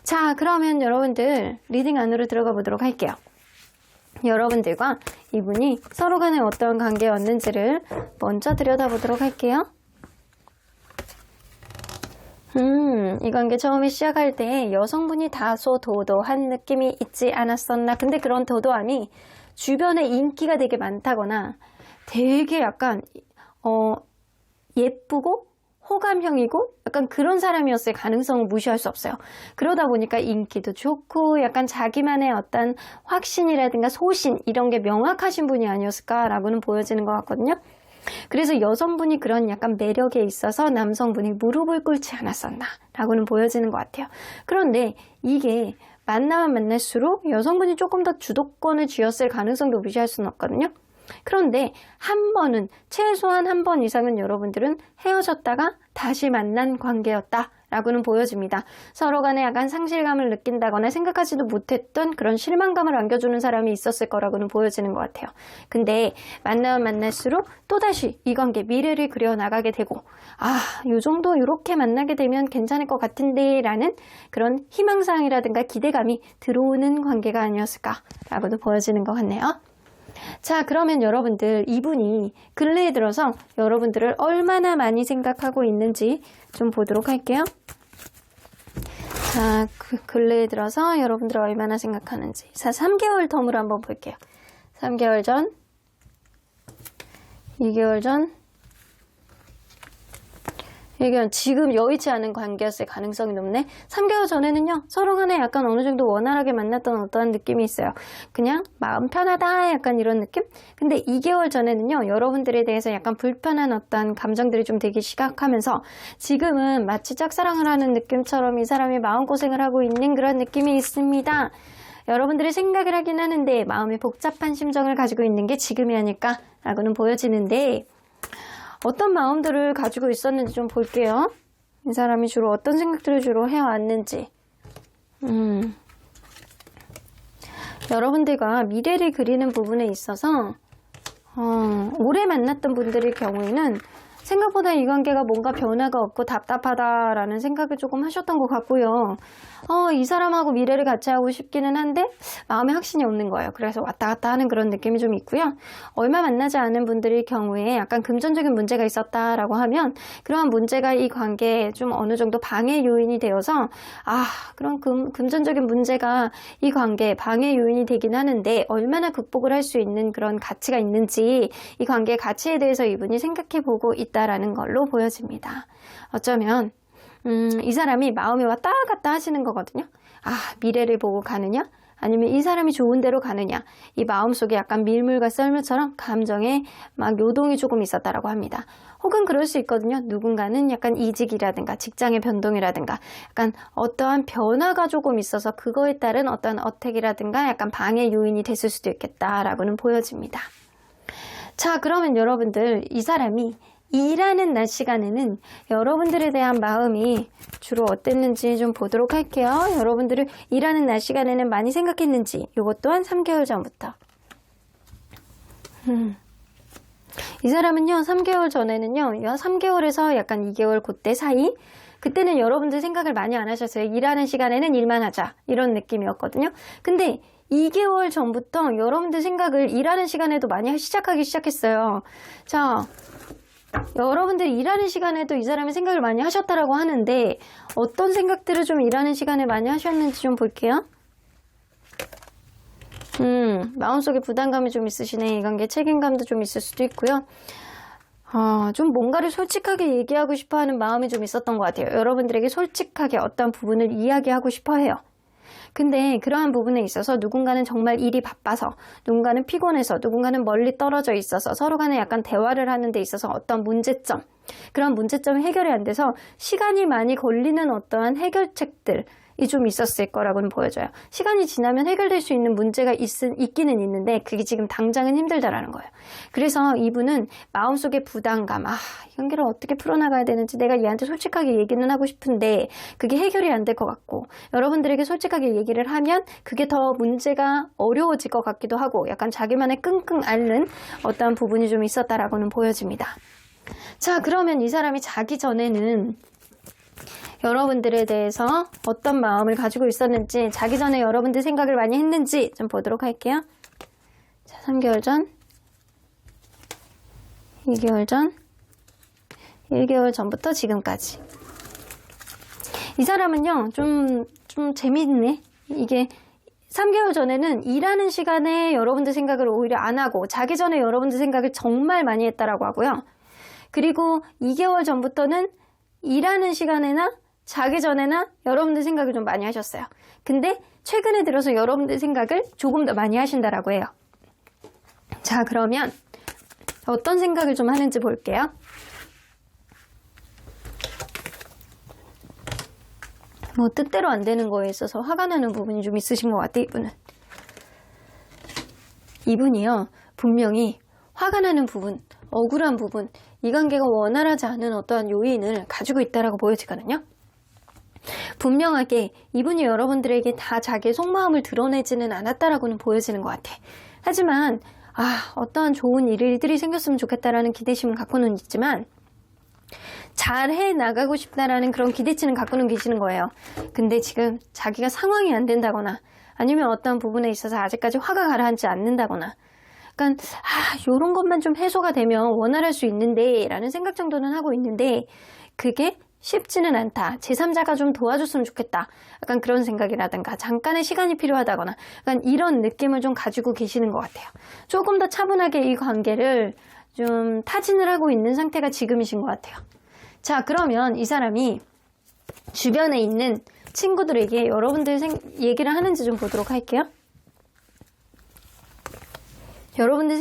자, 그러면 여러분들 리딩 안으로 들어가 보도록 할게요. 여러분들과 이분이 서로 간에 어떤 관계였는지를 먼저 들여다보도록 할게요. 이 관계 처음에 시작할 때 여성분이 다소 도도한 느낌이 있지 않았었나? 근데 그런 도도함이 주변에 인기가 되게 많다거나 되게 약간 예쁘고 호감형이고 약간 그런 사람이었을 가능성은 무시할 수 없어요. 그러다 보니까 인기도 좋고 약간 자기만의 어떤 확신이라든가 소신 이런 게 명확하신 분이 아니었을까라고는 보여지는 것 같거든요. 그래서 여성분이 그런 약간 매력에 있어서 남성분이 무릎을 꿇지 않았었나 라고는 보여지는 것 같아요. 그런데 이게 만나면 만날수록 여성분이 조금 더 주도권을 쥐었을 가능성도 무시할 수는 없거든요. 그런데 한 번은 최소한 한 번 이상은 여러분들은 헤어졌다가 다시 만난 관계였다 라고는 보여집니다. 서로 간에 약간 상실감을 느낀다거나 생각하지도 못했던 그런 실망감을 안겨주는 사람이 있었을 거라고는 보여지는 것 같아요. 근데 만나면 만날수록 또다시 이 관계 미래를 그려나가게 되고 요 정도 이렇게 만나게 되면 괜찮을 것 같은데 라는 그런 희망사항이라든가 기대감이 들어오는 관계가 아니었을까라고도 보여지는 것 같네요. 자, 그러면 여러분들 이분이 근래에 들어서 여러분들을 얼마나 많이 생각하고 있는지 좀 보도록 할게요. 자, 근래에 들어서 여러분들을 얼마나 생각하는지. 자, 3개월 텀으로 한번 볼게요. 3개월 전, 2개월 전, 1개월 지금 여의치 않은 관계였을 가능성이 높네. 3개월 전에는요. 서로 간에 약간 어느 정도 원활하게 만났던 어떠한 느낌이 있어요. 그냥 마음 편하다 약간 이런 느낌? 근데 2개월 전에는요. 여러분들에 대해서 약간 불편한 어떠한 감정들이 좀 되기 시작하면서 지금은 마치 짝사랑을 하는 느낌처럼 이 사람이 마음고생을 하고 있는 그런 느낌이 있습니다. 여러분들이 생각을 하긴 하는데 마음이 복잡한 심정을 가지고 있는 게 지금이 아닐까라고는 보여지는데 어떤 마음들을 가지고 있었는지 좀 볼게요. 이 사람이 주로 어떤 생각들을 주로 해왔는지. 여러분들과 미래를 그리는 부분에 있어서 오래 만났던 분들의 경우에는 생각보다 이 관계가 뭔가 변화가 없고 답답하다라는 생각을 조금 하셨던 것 같고요. 이 사람하고 미래를 같이 하고 싶기는 한데 마음에 확신이 없는 거예요. 그래서 왔다 갔다 하는 그런 느낌이 좀 있고요. 얼마 만나지 않은 분들의 경우에 약간 금전적인 문제가 있었다라고 하면 그러한 문제가 이 관계에 좀 어느 정도 방해 요인이 되어서 그런 금전적인 문제가 이 관계에 방해 요인이 되긴 하는데 얼마나 극복을 할 수 있는 그런 가치가 있는지 이 관계의 가치에 대해서 이분이 생각해보고 있다라는 걸로 보여집니다. 어쩌면 이 사람이 마음이 왔다 갔다 하시는 거거든요. 미래를 보고 가느냐? 아니면 이 사람이 좋은 대로 가느냐, 이 마음속에 약간 밀물과 썰물처럼 감정에 막 요동이 조금 있었다라고 합니다. 혹은 그럴 수 있거든요. 누군가는 약간 이직이라든가 직장의 변동이라든가 약간 어떠한 변화가 조금 있어서 그거에 따른 어떤 어택이라든가 약간 방해 요인이 됐을 수도 있겠다라고는 보여집니다. 자, 그러면 여러분들, 이 사람이 일하는 낮 시간에는 여러분들에 대한 마음이 주로 어땠는지 좀 보도록 할게요. 여러분들을 일하는 낮 시간에는 많이 생각했는지, 이것 또한 3개월 전부터. 이 사람은요, 3개월 전에는요, 3개월에서 약간 2개월 그때 사이, 그때는 여러분들 생각을 많이 안 하셨어요. 일하는 시간에는 일만 하자, 이런 느낌이었거든요. 근데 2개월 전부터 여러분들 생각을 일하는 시간에도 많이 시작하기 시작했어요. 자, 여러분들이 일하는 시간에도 이 사람의 생각을 많이 하셨다라고 하는데 어떤 생각들을 좀 일하는 시간에 많이 하셨는지 좀 볼게요. 마음속에 부담감이 좀 있으시네. 이 관계 책임감도 좀 있을 수도 있고요. 좀 뭔가를 솔직하게 얘기하고 싶어하는 마음이 좀 있었던 것 같아요. 여러분들에게 솔직하게 어떤 부분을 이야기하고 싶어해요. 근데 그러한 부분에 있어서 누군가는 정말 일이 바빠서, 누군가는 피곤해서, 누군가는 멀리 떨어져 있어서 서로 간에 약간 대화를 하는 데 있어서 어떤 문제점, 그런 문제점이 해결이 안 돼서 시간이 많이 걸리는 어떠한 해결책들이 좀 있었을 거라고는 보여져요. 시간이 지나면 해결될 수 있는 문제가 있기는 있는데 그게 지금 당장은 힘들다라는 거예요. 그래서 이분은 마음속에 부담감, 이 관계를 어떻게 풀어나가야 되는지 내가 얘한테 솔직하게 얘기는 하고 싶은데 그게 해결이 안 될 것 같고, 여러분들에게 솔직하게 얘기를 하면 그게 더 문제가 어려워질 것 같기도 하고 약간 자기만의 끙끙 앓는 어떠한 부분이 좀 있었다라고는 보여집니다. 자, 그러면 이 사람이 자기 전에는 여러분들에 대해서 어떤 마음을 가지고 있었는지, 자기 전에 여러분들 생각을 많이 했는지 좀 보도록 할게요. 자, 3개월 전, 2개월 전, 1개월 전부터 지금까지. 이 사람은요, 좀 재밌네. 이게 3개월 전에는 일하는 시간에 여러분들 생각을 오히려 안 하고 자기 전에 여러분들 생각을 정말 많이 했다라고 하고요. 그리고 2개월 전부터는 일하는 시간에나 자기 전에나 여러분들 생각을 좀 많이 하셨어요. 근데 최근에 들어서 여러분들 생각을 조금 더 많이 하신다라고 해요. 자, 그러면 어떤 생각을 좀 하는지 볼게요. 뭐 뜻대로 안 되는 거에 있어서 화가 나는 부분이 좀 있으신 것 같아요, 이분은. 이분이요, 분명히 화가 나는 부분, 억울한 부분, 이 관계가 원활하지 않은 어떠한 요인을 가지고 있다라고 보여지거든요. 분명하게 이분이 여러분들에게 다 자기의 속마음을 드러내지는 않았다라고는 보여지는 것 같아. 하지만 어떠한 좋은 일들이 생겼으면 좋겠다라는 기대심은 갖고는 있지만 잘해 나가고 싶다라는 그런 기대치는 갖고는 계시는 거예요. 근데 지금 자기가 상황이 안 된다거나 아니면 어떤 부분에 있어서 아직까지 화가 가라앉지 않는다거나 약간 요런 것만 좀 해소가 되면 원활할 수 있는데 라는 생각 정도는 하고 있는데 그게 쉽지는 않다. 제3자가 좀 도와줬으면 좋겠다. 약간 그런 생각이라든가 잠깐의 시간이 필요하다거나 약간 이런 느낌을 좀 가지고 계시는 것 같아요. 조금 더 차분하게 이 관계를 좀 타진을 하고 있는 상태가 지금이신 것 같아요. 자, 그러면 이 사람이 주변에 있는 친구들에게 여러분들 얘기를 하는지 좀 보도록 할게요. 여러분들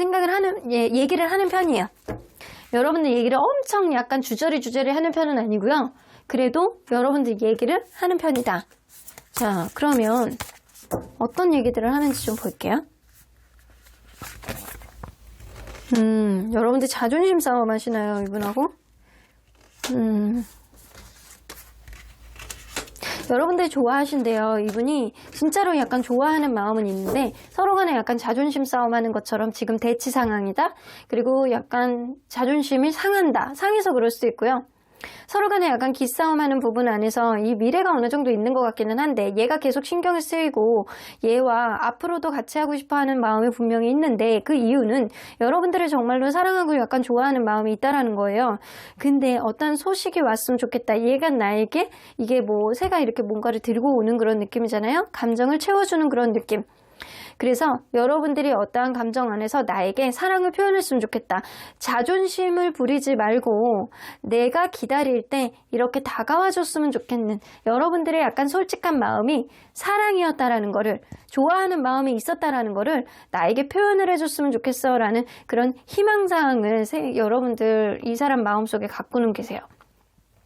얘기를 하는 편이에요. 여러분들 얘기를 엄청 약간 주저리 하는 편은 아니고요. 그래도 여러분들 얘기를 하는 편이다. 자, 그러면 어떤 얘기들을 하는지 좀 볼게요. 여러분들 자존심 싸움 하시나요, 이분하고? 여러분들 좋아하신대요. 이분이 진짜로 약간 좋아하는 마음은 있는데 서로 간에 약간 자존심 싸움하는 것처럼 지금 대치 상황이다. 그리고 약간 자존심이 상한다. 상해서 그럴 수도 있고요. 서로 간에 약간 기싸움하는 부분 안에서 이 미래가 어느 정도 있는 것 같기는 한데 얘가 계속 신경을 쓰이고 얘와 앞으로도 같이 하고 싶어하는 마음이 분명히 있는데 그 이유는 여러분들을 정말로 사랑하고 약간 좋아하는 마음이 있다라는 거예요. 근데 어떤 소식이 왔으면 좋겠다. 얘가 나에게 이게 뭐 새가 이렇게 뭔가를 들고 오는 그런 느낌이잖아요. 감정을 채워주는 그런 느낌. 그래서 여러분들이 어떠한 감정 안에서 나에게 사랑을 표현했으면 좋겠다. 자존심을 부리지 말고 내가 기다릴 때 이렇게 다가와 줬으면 좋겠는 여러분들의 약간 솔직한 마음이 사랑이었다라는 거를, 좋아하는 마음이 있었다라는 거를 나에게 표현을 해줬으면 좋겠어 라는 그런 희망사항을 여러분들 이 사람 마음속에 갖고는 계세요.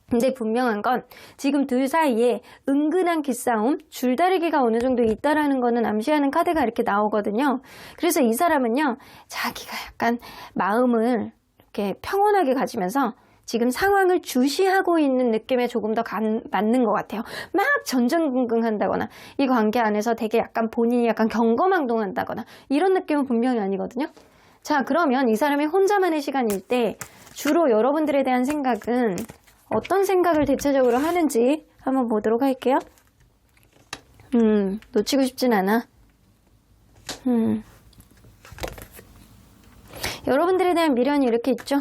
근데 분명한 건 지금 둘 사이에 은근한 기싸움, 줄다리기가 어느 정도 있다라는 거는 암시하는 카드가 이렇게 나오거든요. 그래서 이 사람은요, 자기가 약간 마음을 이렇게 평온하게 가지면서 지금 상황을 주시하고 있는 느낌에 조금 더 맞는 것 같아요. 막 전전긍긍한다거나 이 관계 안에서 되게 약간 본인이 약간 경거망동한다거나 이런 느낌은 분명히 아니거든요. 자, 그러면 이 사람이 혼자만의 시간일 때 주로 여러분들에 대한 생각은 어떤 생각을 대체적으로 하는지 한번 보도록 할게요. 놓치고 싶진 않아. 여러분들에 대한 미련이 이렇게 있죠.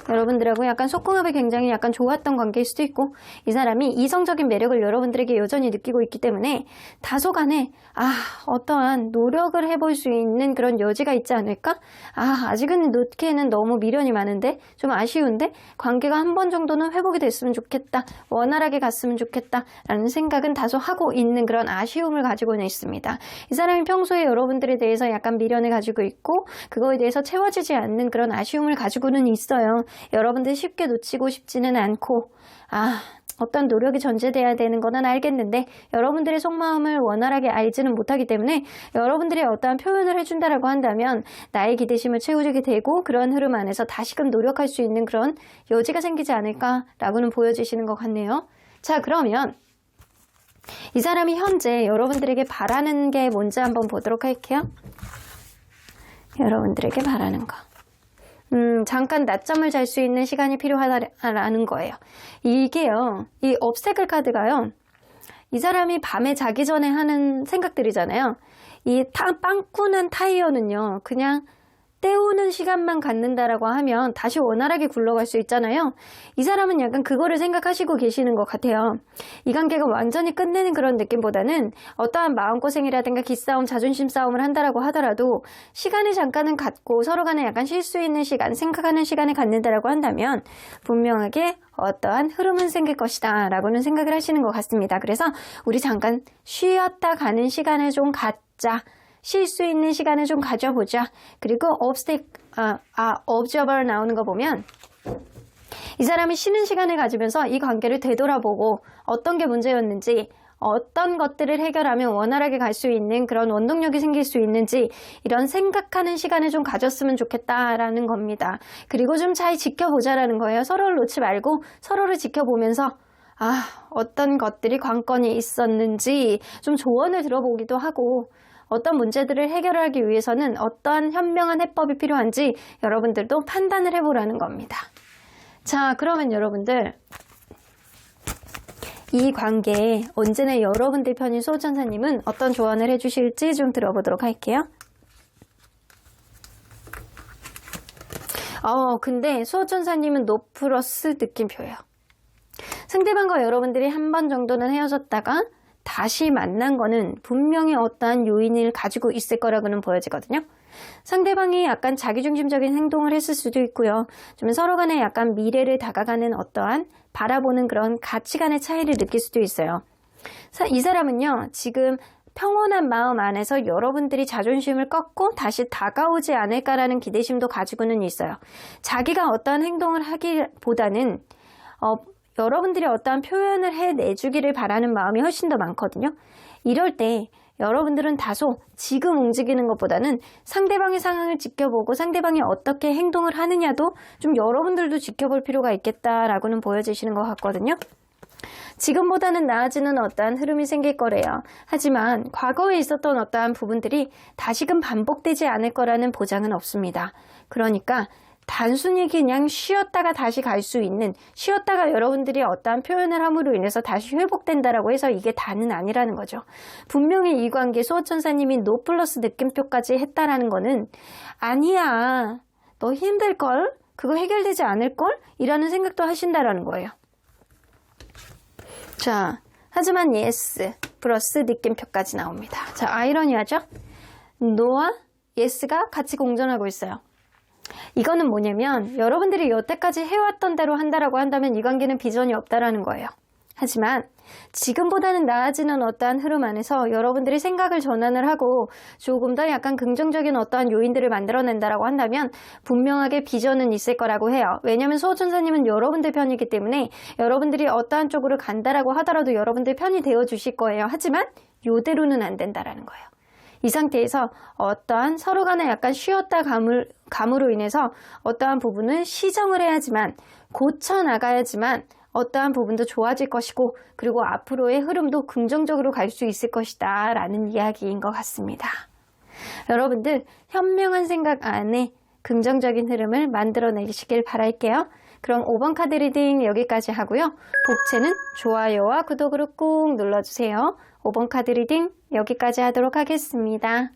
여러분들하고 약간 속궁합이 굉장히 약간 좋았던 관계일 수도 있고, 이 사람이 이성적인 매력을 여러분들에게 여전히 느끼고 있기 때문에 다소간에 어떠한 노력을 해볼 수 있는 그런 여지가 있지 않을까? 아직은 놓기에는 너무 미련이 많은데, 좀 아쉬운데, 관계가 한 번 정도는 회복이 됐으면 좋겠다, 원활하게 갔으면 좋겠다 라는 생각은 다소 하고 있는 그런 아쉬움을 가지고는 있습니다. 이 사람이 평소에 여러분들에 대해서 약간 미련을 가지고 있고, 그거에 대해서 채워지지 않는 그런 아쉬움을 가지고는 있어요. 여러분들 쉽게 놓치고 싶지는 않고, 어떤 노력이 전제돼야 되는 거는 알겠는데 여러분들의 속마음을 원활하게 알지는 못하기 때문에 여러분들이 어떠한 표현을 해준다라고 한다면 나의 기대심을 채워주게 되고, 그런 흐름 안에서 다시금 노력할 수 있는 그런 여지가 생기지 않을까라고는 보여지시는 것 같네요. 자, 그러면 이 사람이 현재 여러분들에게 바라는 게 뭔지 한번 보도록 할게요. 여러분들에게 바라는 거. 잠깐 낮잠을 잘 수 있는 시간이 필요하다라는 거예요. 이게요, 이 업세클 카드가요, 이 사람이 밤에 자기 전에 하는 생각들이잖아요. 이 빵꾸난 타이어는요, 그냥 때우는 시간만 갖는다라고 하면 다시 원활하게 굴러갈 수 있잖아요. 이 사람은 약간 그거를 생각하시고 계시는 것 같아요. 이 관계가 완전히 끝내는 그런 느낌보다는 어떠한 마음고생이라든가 기싸움, 자존심 싸움을 한다라고 하더라도 시간을 잠깐은 갖고 서로 간에 약간 쉴 수 있는 시간, 생각하는 시간을 갖는다라고 한다면 분명하게 어떠한 흐름은 생길 것이다 라고는 생각을 하시는 것 같습니다. 그래서 우리 잠깐 쉬었다 가는 시간을 좀 갖자, 쉴 수 있는 시간을 좀 가져보자. 그리고 observer 나오는 거 보면 이 사람이 쉬는 시간을 가지면서 이 관계를 되돌아보고 어떤 게 문제였는지, 어떤 것들을 해결하면 원활하게 갈 수 있는 그런 원동력이 생길 수 있는지 이런 생각하는 시간을 좀 가졌으면 좋겠다라는 겁니다. 그리고 좀 잘 지켜보자라는 거예요. 서로를 놓지 말고 서로를 지켜보면서 어떤 것들이 관건이 있었는지 좀 조언을 들어보기도 하고, 어떤 문제들을 해결하기 위해서는 어떠한 현명한 해법이 필요한지 여러분들도 판단을 해보라는 겁니다. 자, 그러면 여러분들 이 관계에 언제나 여러분들 편인 수호천사님은 어떤 조언을 해주실지 좀 들어보도록 할게요. 근데 수호천사님은 노 플러스 느낌표예요. 상대방과 여러분들이 한 번 정도는 헤어졌다가 다시 만난 거는 분명히 어떠한 요인을 가지고 있을 거라고는 보여지거든요. 상대방이 약간 자기중심적인 행동을 했을 수도 있고요. 좀 서로 간에 약간 미래를 다가가는 어떠한 바라보는 그런 가치관의 차이를 느낄 수도 있어요. 이 사람은요, 지금 평온한 마음 안에서 여러분들이 자존심을 꺾고 다시 다가오지 않을까라는 기대심도 가지고는 있어요. 자기가 어떠한 행동을 하기보다는 여러분들이 어떠한 표현을 해내주기를 바라는 마음이 훨씬 더 많거든요. 이럴 때 여러분들은 다소 지금 움직이는 것보다는 상대방의 상황을 지켜보고 상대방이 어떻게 행동을 하느냐도 좀 여러분들도 지켜볼 필요가 있겠다라고는 보여지시는 것 같거든요. 지금보다는 나아지는 어떠한 흐름이 생길 거래요. 하지만 과거에 있었던 어떠한 부분들이 다시금 반복되지 않을 거라는 보장은 없습니다. 그러니까 단순히 그냥 쉬었다가 다시 갈 수 있는, 쉬었다가 여러분들이 어떠한 표현을 함으로 인해서 다시 회복된다라고 해서 이게 다는 아니라는 거죠. 분명히 이 관계 수호천사님이 노 플러스 느낌표까지 했다라는 거는 아니야, 너 힘들걸? 그거 해결되지 않을걸? 이라는 생각도 하신다라는 거예요. 자, 하지만 yes 플러스 느낌표까지 나옵니다. 자, 아이러니하죠? no와 yes가 같이 공존하고 있어요. 이거는 뭐냐면 여러분들이 여태까지 해왔던 대로 한다라고 한다면 이 관계는 비전이 없다라는 거예요. 하지만 지금보다는 나아지는 어떠한 흐름 안에서 여러분들이 생각을 전환을 하고 조금 더 약간 긍정적인 어떠한 요인들을 만들어낸다라고 한다면 분명하게 비전은 있을 거라고 해요. 왜냐하면 수호천사님은 여러분들 편이기 때문에 여러분들이 어떠한 쪽으로 간다라고 하더라도 여러분들 편이 되어주실 거예요. 하지만 요대로는 안 된다라는 거예요. 이 상태에서 어떠한 서로 간에 약간 쉬었다 감으로 인해서 어떠한 부분을 시정을 해야지만 고쳐나가야지만 어떠한 부분도 좋아질 것이고 그리고 앞으로의 흐름도 긍정적으로 갈 수 있을 것이다 라는 이야기인 것 같습니다. 여러분들 현명한 생각 안에 긍정적인 흐름을 만들어내시길 바랄게요. 그럼 5번 카드 리딩 여기까지 하고요. 복채는 좋아요와 구독으로 꾹 눌러주세요. 5번 카드 리딩 여기까지 하도록 하겠습니다.